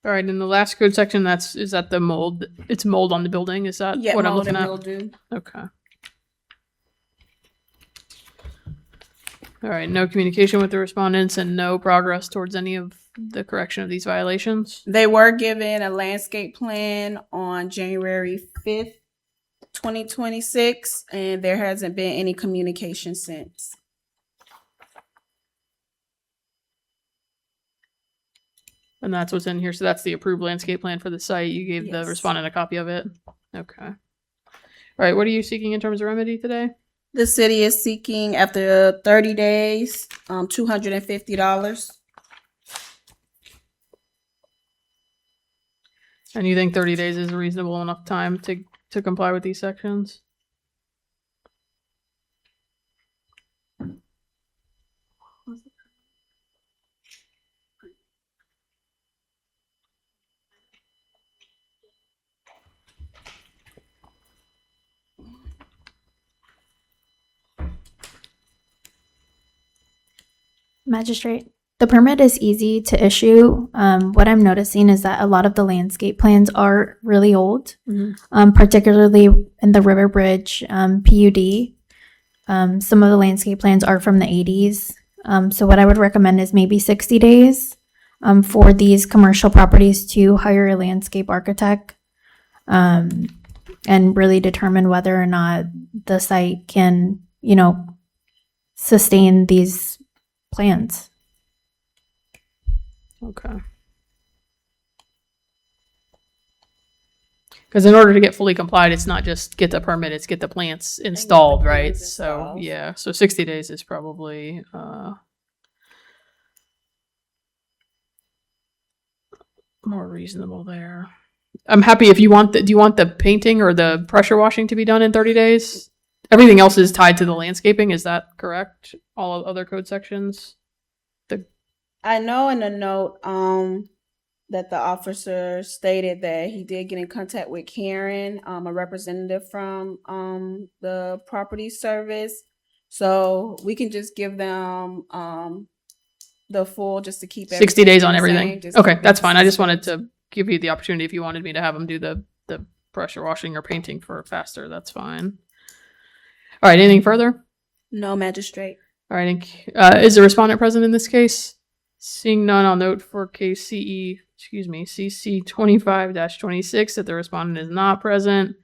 All right, in the last code section, is that the mold? It's mold on the building. Is that Yeah, what I'm mold looking and at? mildew. Okay. All right, no communication with the respondents and no progress towards any of the correction of these violations. They were given a landscape plan on January 5th, 2026, and there hasn't been any communication since. And that's what's in here. So that's the approved landscape plan for the site. You gave the Yes. respondent a copy of it. Okay. All right, what are you seeking in terms of remedy today? The city is seeking, after 30 days, $250. And you think 30 days is a reasonable enough time to comply with these sections? Magistrate, the permit is easy to issue. What I'm noticing is that a lot of the landscape plans are really old, particularly in the River Bridge PUD. Some of the landscape plans are from the 80s. So what I would recommend is maybe 60 days for these commercial properties to hire a landscape architect and really determine whether or not the site can, sustain these plans. Okay. Because in order to get fully complied, it's not just get the permit, it's get the plants installed, right? plants So, installed. yeah, so 60 days is probably more reasonable there. I'm happy if you want do you want the painting or the pressure washing to be done in 30 days? Everything else is tied to the landscaping, is that correct? All other code sections? I know in the note that the officer stated that he did get in contact with Karen, a representative from the property service. So we can just give them the full, just to keep 60 days on everything the everything? same, just Okay, keep that's it fine. I just wanted consistent. to give you the opportunity if you wanted me to have them do the pressure washing or painting for faster. That's fine. All right, anything further? No, magistrate. All right, is the respondent present in this case? Seeing none, I'll note for case CC 25-26 that the respondent is not present.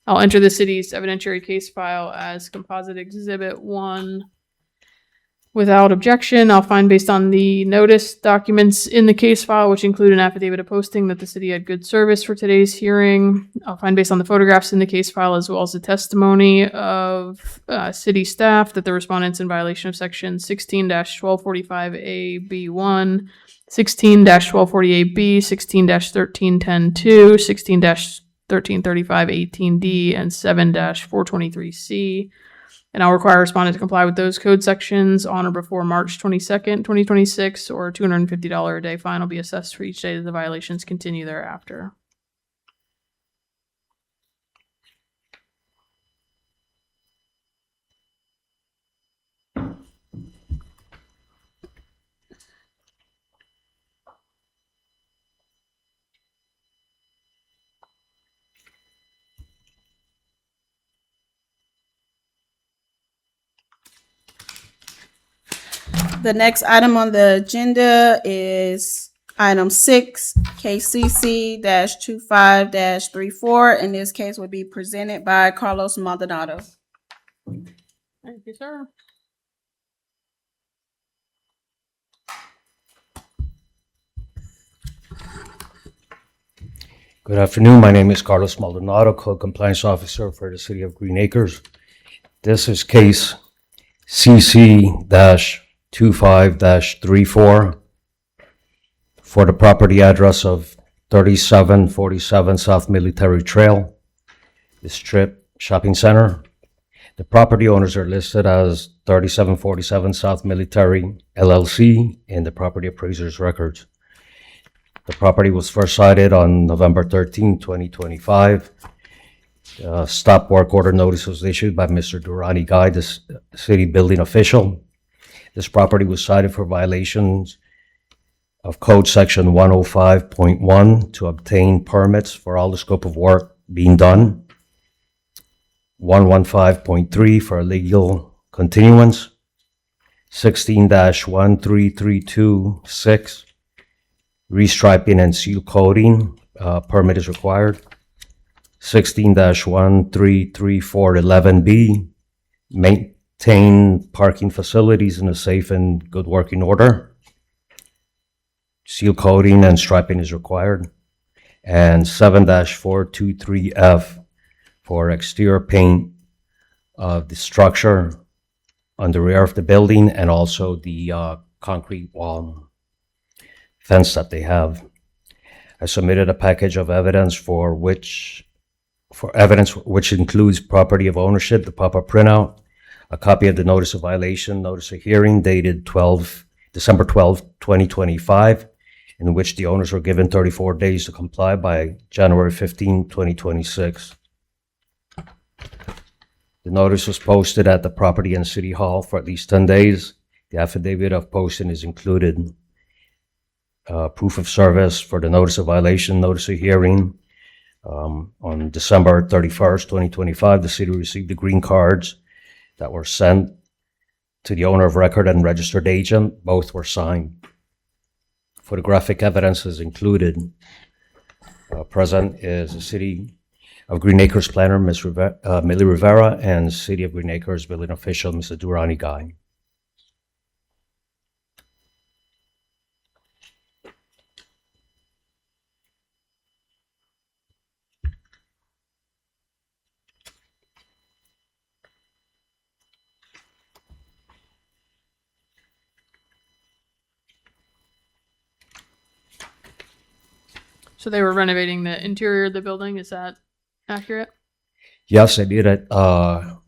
I'll enter the city's evidentiary case file as composite exhibit 1 without objection. I'll find, based on the notice documents in the case file, which include an affidavit of posting, that the city had good service for today's hearing. I'll find, based on the photographs in the case file as well as the testimony of city staff, that the respondent's in violation of section 16-1245A B1, 16-1248B, 16-1310-2, 16-1335-18D, and 7-423C. And I'll require a respondent to comply with those code sections on or before March 22nd, 2026, or a $250 a day fine will be assessed for each day that the violations continue thereafter. The next item on the agenda is item 6, KCC 25-34. In this case, would be presented by Carlos Maldonado. Thank you, sir. Good afternoon. My name is Carlos Maldonado, Code Compliance Officer for the City of Green Acres. This is case CC-25-34 for the property address of 3747 South Military Trail, the Strip Shopping Center. The property owners are listed as 3747 South Military LLC in the property appraiser's records. The property was first cited on November 13, 2025. Stop work order notice was issued by Mr. Durrani Guy, the city building official. This property was cited for violations of Code Section 105.1 to obtain permits for all the scope of work being done. 115.3 for a legal continuance. 16-13326, restriping and seal coating, permit is required. 16-1334111B, maintain parking facilities in a safe and good working order. Seal coating and striping is required. And 7-423F for exterior paint of the structure on the rear of the building and also the concrete wall fence that they have. I submitted a package of evidence for evidence which includes property of ownership, the pop-up printout, a copy of the notice of violation, notice of hearing dated December 12, 2025, in which the owners were given 34 days to comply by January 15, 2026. The notice was posted at the property and city hall for at least 10 days. The affidavit of posting is included. Proof of service for the notice of violation, notice of hearing. On December 31st, 2025, the city received the green cards that were sent to the owner of record and registered agent. Both were signed. Photographic evidence is included. Present is the City of Green Acres planner, Ms. Millie Rivera, and City of Green Acres building official, Mr. Durrani Guy. So they were renovating the interior of the building. Is that accurate? Yes, I did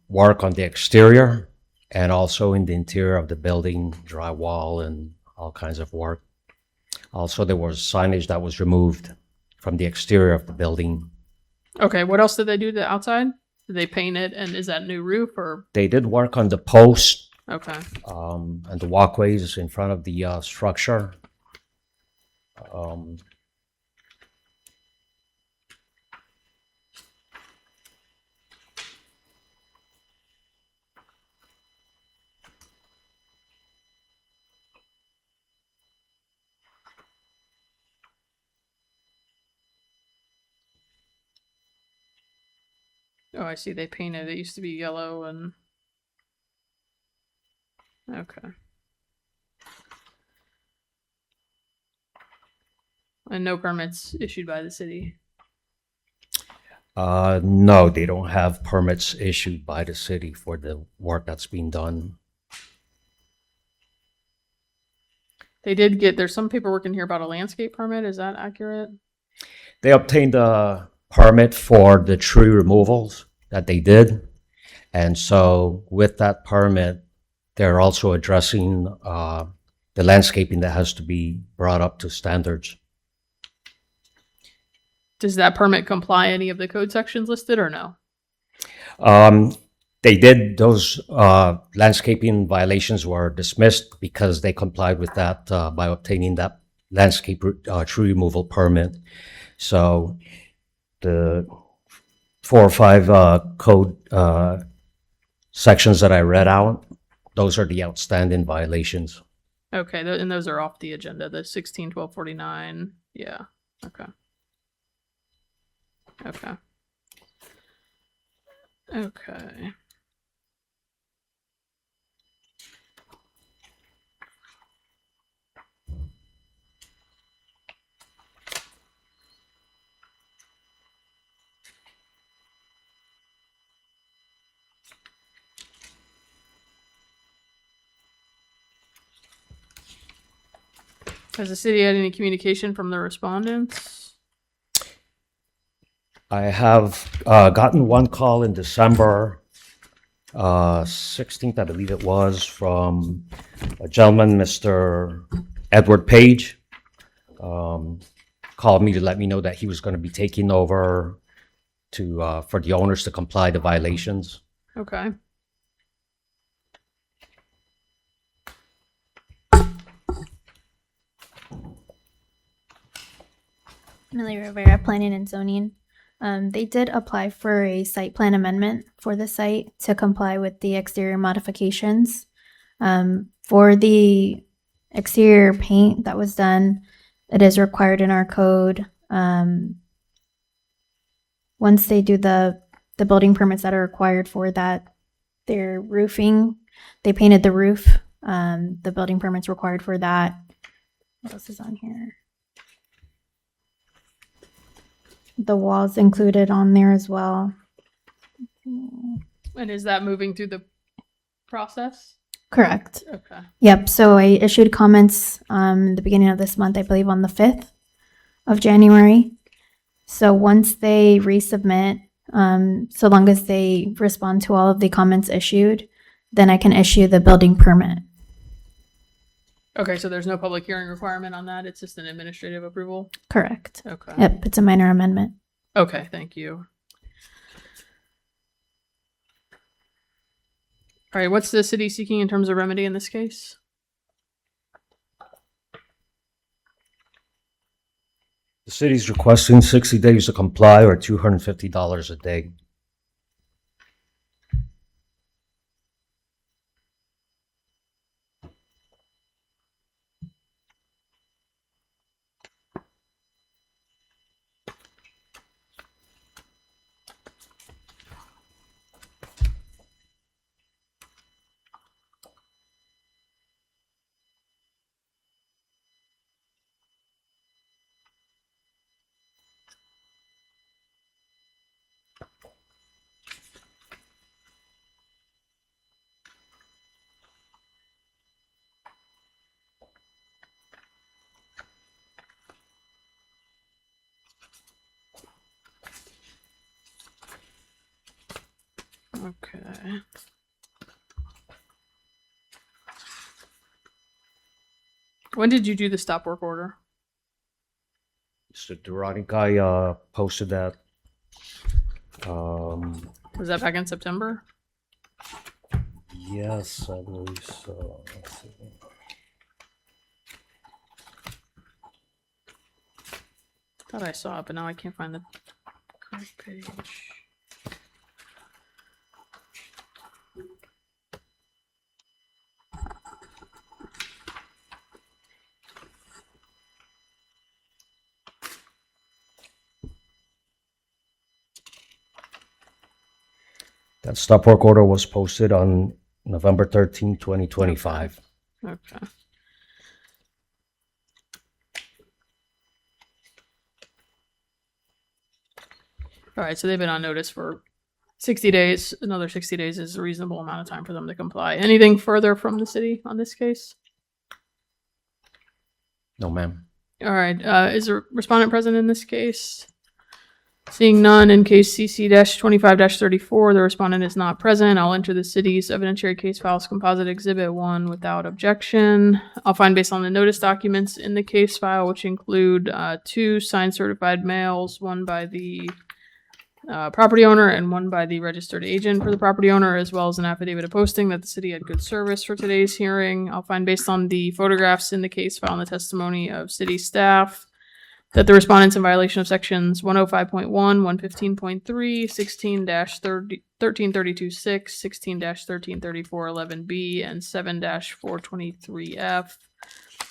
work on the exterior and also in the interior of the building, drywall and all kinds of work. Also, there was signage that was removed from the exterior of the building. Okay. What else did they do to the outside? Did they paint it? And is that new roof or? They did work on the posts Okay. and the walkways in front of the structure. Oh, I see. They painted. It used to be yellow and. Okay. And no permits issued by the city. No, they don't have permits issued by the city for the work that's being done. They did get, there's some paperwork in here about a landscape permit. Is that accurate? They obtained a permit for the tree removals that they did. And so with that permit, they're also addressing the landscaping that has to be brought up to standards. Does that permit comply any of the code sections listed or no? They did, those landscaping violations were dismissed because they complied with that by obtaining that landscape tree removal permit. So the 4 or 5 code sections that I read out, those are the outstanding violations. Okay, and those are off the agenda, the 16, 12, 49. Yeah, okay. Okay. Okay. Has the city had any communication from the respondents? I have gotten one call in December 16th, I believe it was, from a gentleman, Mr. Edward Page. Called me to let me know that he was going to be taking over to for the owners to comply to violations. Okay. Millie Rivera, Planning and Zoning. They did apply for a site plan amendment for the site to comply with the exterior modifications. For the exterior paint that was done, it is required in our code. Once they do the building permits that are required for that, their roofing, they painted the roof. The building permits required for that. What else is on here? The walls included on there as well. And is that moving through the process? Correct. Okay. Yep. So I issued comments the beginning of this month, I believe on the 5th of January. So once they resubmit, so long as they respond to all of the comments issued, then I can issue the building permit. Okay, so there's no public hearing requirement on that. It's just an administrative approval. Correct. Okay. Yep. It's a minor amendment. Okay, thank you. All right, what's the city seeking in terms of remedy in this case? The city's requesting 60 days to comply or $250 a day. Okay. When did you do the stop work order? Mr. Durrani guy posted that. Was that back in September? Yes, I believe so. Let's see. Thought I saw it, but now I can't find the correct page. That stop work order was posted on November 13, 2025. Okay. All right, so they've been on notice for 60 days. Another 60 days is a reasonable amount of time for them to comply. Anything further from the city on this case? No, ma'am. All right, is a respondent present in this case? Seeing none, in case CC-25-34, the respondent is not present. I'll enter the city's evidentiary case files composite exhibit 1 without objection. I'll find based on the notice documents in the case file, which include 2 signed certified mails, one by the property owner and one by the registered agent for the property owner, as well as an affidavit of posting that the city had good service for today's hearing. I'll find based on the photographs in the case file and the testimony of city staff that the respondent's in violation of sections 105.1, 115.3, 16-1332-6, 16-1334-11B, and 7-423F.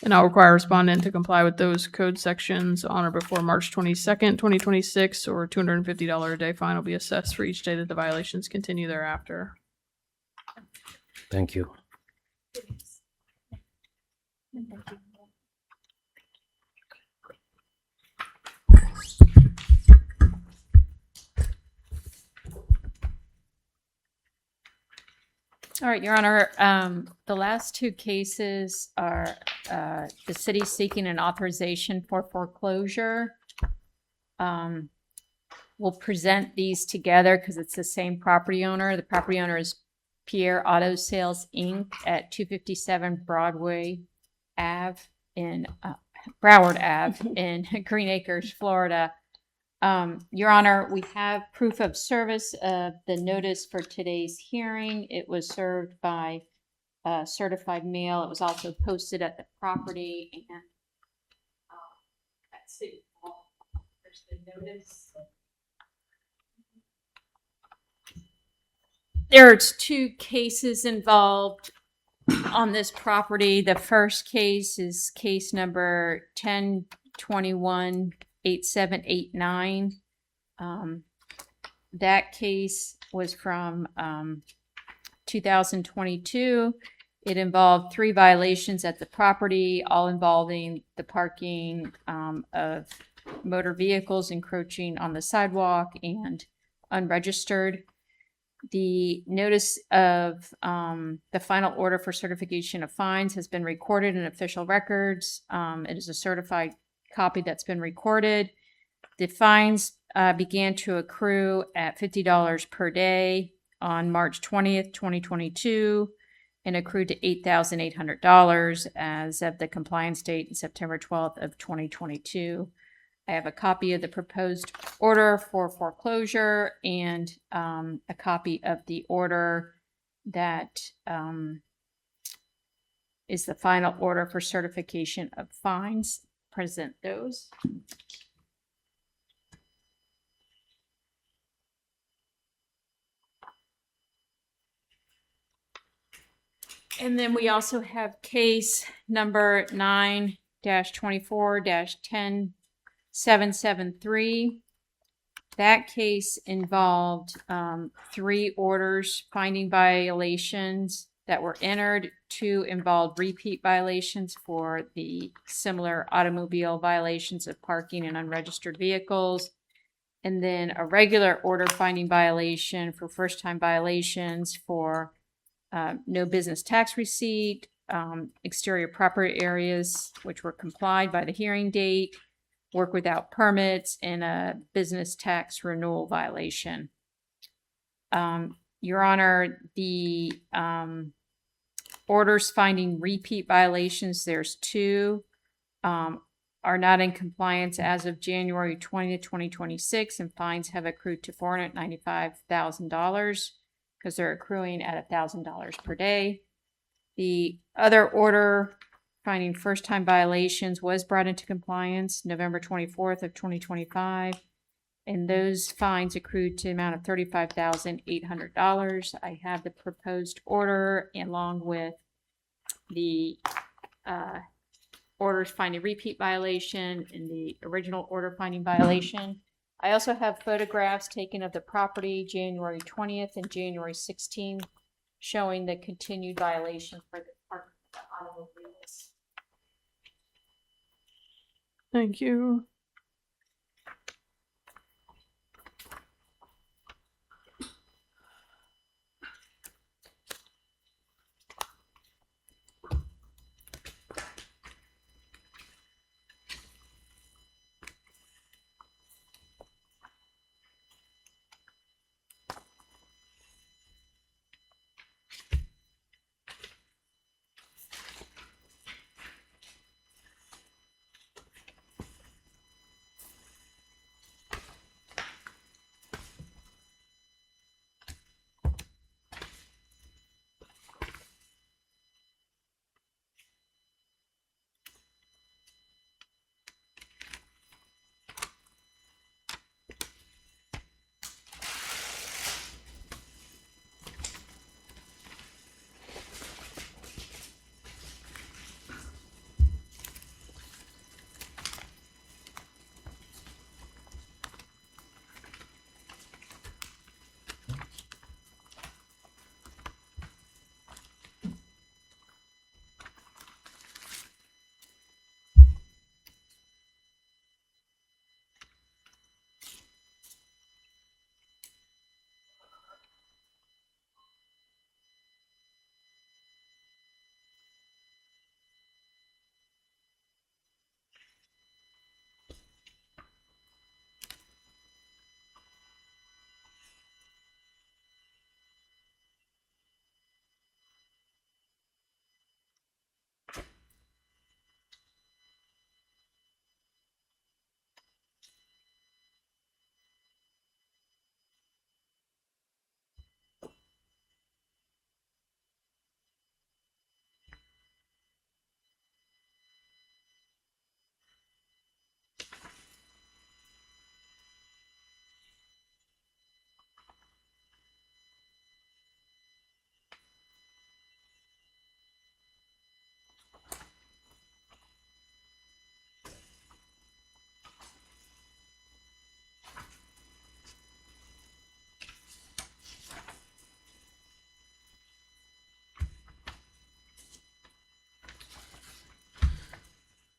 And I'll require a respondent to comply with those code sections on or before March 22nd, 2026, or a $250 a day fine will be assessed for each day that the violations continue thereafter. Thank you. All right, Your Honor, the last 2 cases are the city seeking an authorization for foreclosure. We'll present these together because it's the same property owner. The property owner is Pierre Auto Sales, Inc. at 257 Broadway Ave in Broward Ave in Green Acres, Florida. Your Honor, we have proof of service of the notice for today's hearing. It was served by certified mail. It was also posted at the property and at City Hall. There's two cases involved on this property. The first case is case number 10218789. That case was from 2022. It involved 3 violations at the property, all involving the parking of motor vehicles encroaching on the sidewalk and unregistered. The notice of the final order for certification of fines has been recorded in official records. It is a certified copy that's been recorded. The fines began to accrue at $50 per day on March 20th, 2022, and accrued to $8,800 as of the compliance date in September 12th of 2022. I have a copy of the proposed order for foreclosure and a copy of the order that is the final order for certification of fines. Present those. And then we also have case number 9-24-10773. That case involved 3 orders finding violations that were entered. 2 involved repeat violations for the similar automobile violations of parking and unregistered vehicles. And then a regular order finding violation for first-time violations for no business tax receipt, exterior property areas which were complied by the hearing date, work without permits, and a business tax renewal violation. Your Honor, the orders finding repeat violations, there's 2, are not in compliance as of January 20th, 2026, and fines have accrued to $495,000 because they're accruing at $1,000 per day. The other order finding first-time violations was brought into compliance November 24th of 2025, and those fines accrued to the amount of $35,800. I have the proposed order along with the orders finding repeat violation and the original order finding violation. I also have photographs taken of the property January 20th and January 16th showing the continued violation for the parking of the automobiles. Thank you.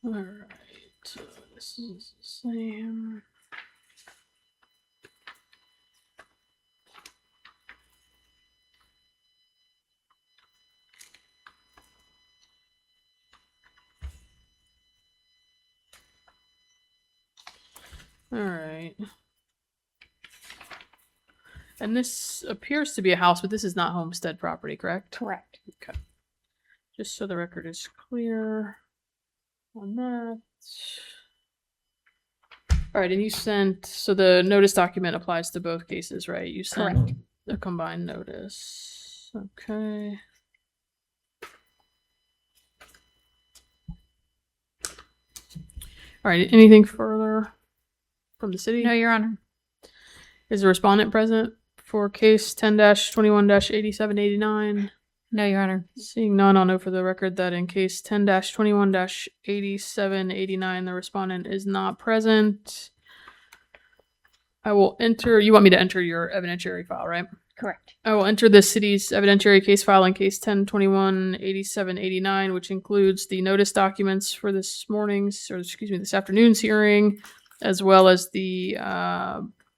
All right. This is the same. All right. And this appears to be a house, but this is not homestead property, correct? Correct. Okay. Just so the record is clear on that. All right, and you sent, so the notice document applies to both cases, right? You sent Correct. the combined notice. Okay. All right, anything further from the city? No, Your Honor. Is the respondent present for case 10-21-8789? No, Your Honor. Seeing none, I'll note for the record that in case 10-21-8789, the respondent is not present. I will enter, you want me to enter your evidentiary file, right? Correct. I will enter the city's evidentiary case file in case 10-21-8789, which includes the notice documents for this afternoon's hearing, as well as the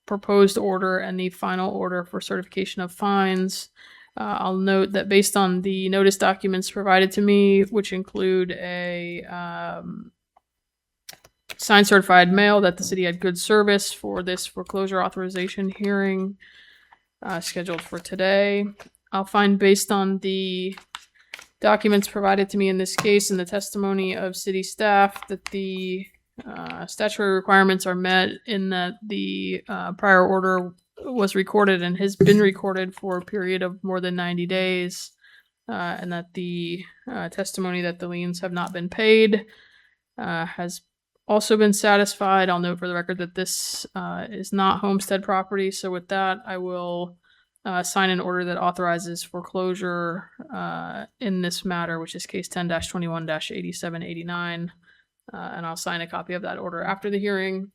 proposed order and the final order for certification of fines. I'll note that based on the notice documents provided to me, which include a signed certified mail that the city had good service for this foreclosure authorization hearing scheduled for today. I'll find based on the documents provided to me in this case and the testimony of city staff that the statutory requirements are met in that the prior order was recorded and has been recorded for a period of more than 90 days, and that the testimony that the liens have not been paid has also been satisfied. I'll note for the record that this is not homestead property. So with that, I will sign an order that authorizes foreclosure in this matter, which is case 10-21-8789. And I'll sign a copy of that order after the hearing.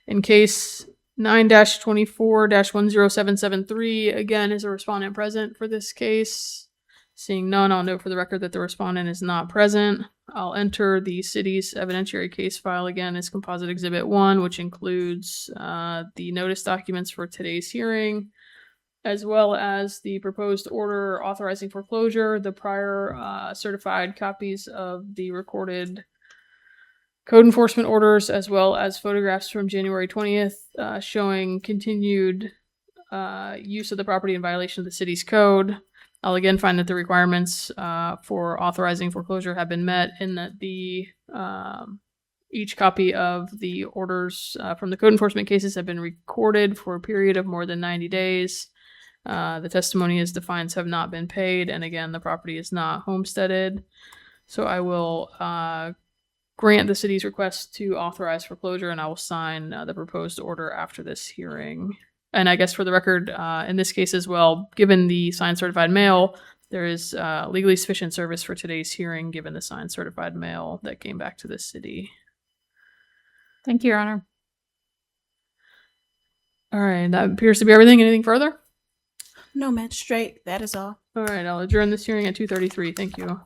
In case 9-24-10773, again, is a respondent present for this case? Seeing none, I'll note for the record that the respondent is not present. I'll enter the city's evidentiary case file again as Composite Exhibit 1, which includes the notice documents for today's hearing, as well as the proposed order authorizing foreclosure, the prior certified copies of the recorded code enforcement orders, as well as photographs from January 20th showing continued use of the property in violation of the city's code. I'll again find that the requirements for authorizing foreclosure have been met in that the each copy of the orders from the code enforcement cases have been recorded for a period of more than 90 days. The testimony is the fines have not been paid, and again, the property is not homesteaded. So I will grant the city's request to authorize foreclosure, and I will sign the proposed order after this hearing. And I guess for the record, in this case as well, given the signed certified mail, there is legally sufficient service for today's hearing, given the signed certified mail that came back to the city. Thank you, Your Honor. All right, that appears to be everything. Anything further? No, Magistrate, that is all. All right, I'll adjourn this hearing at 2:33. Thank you.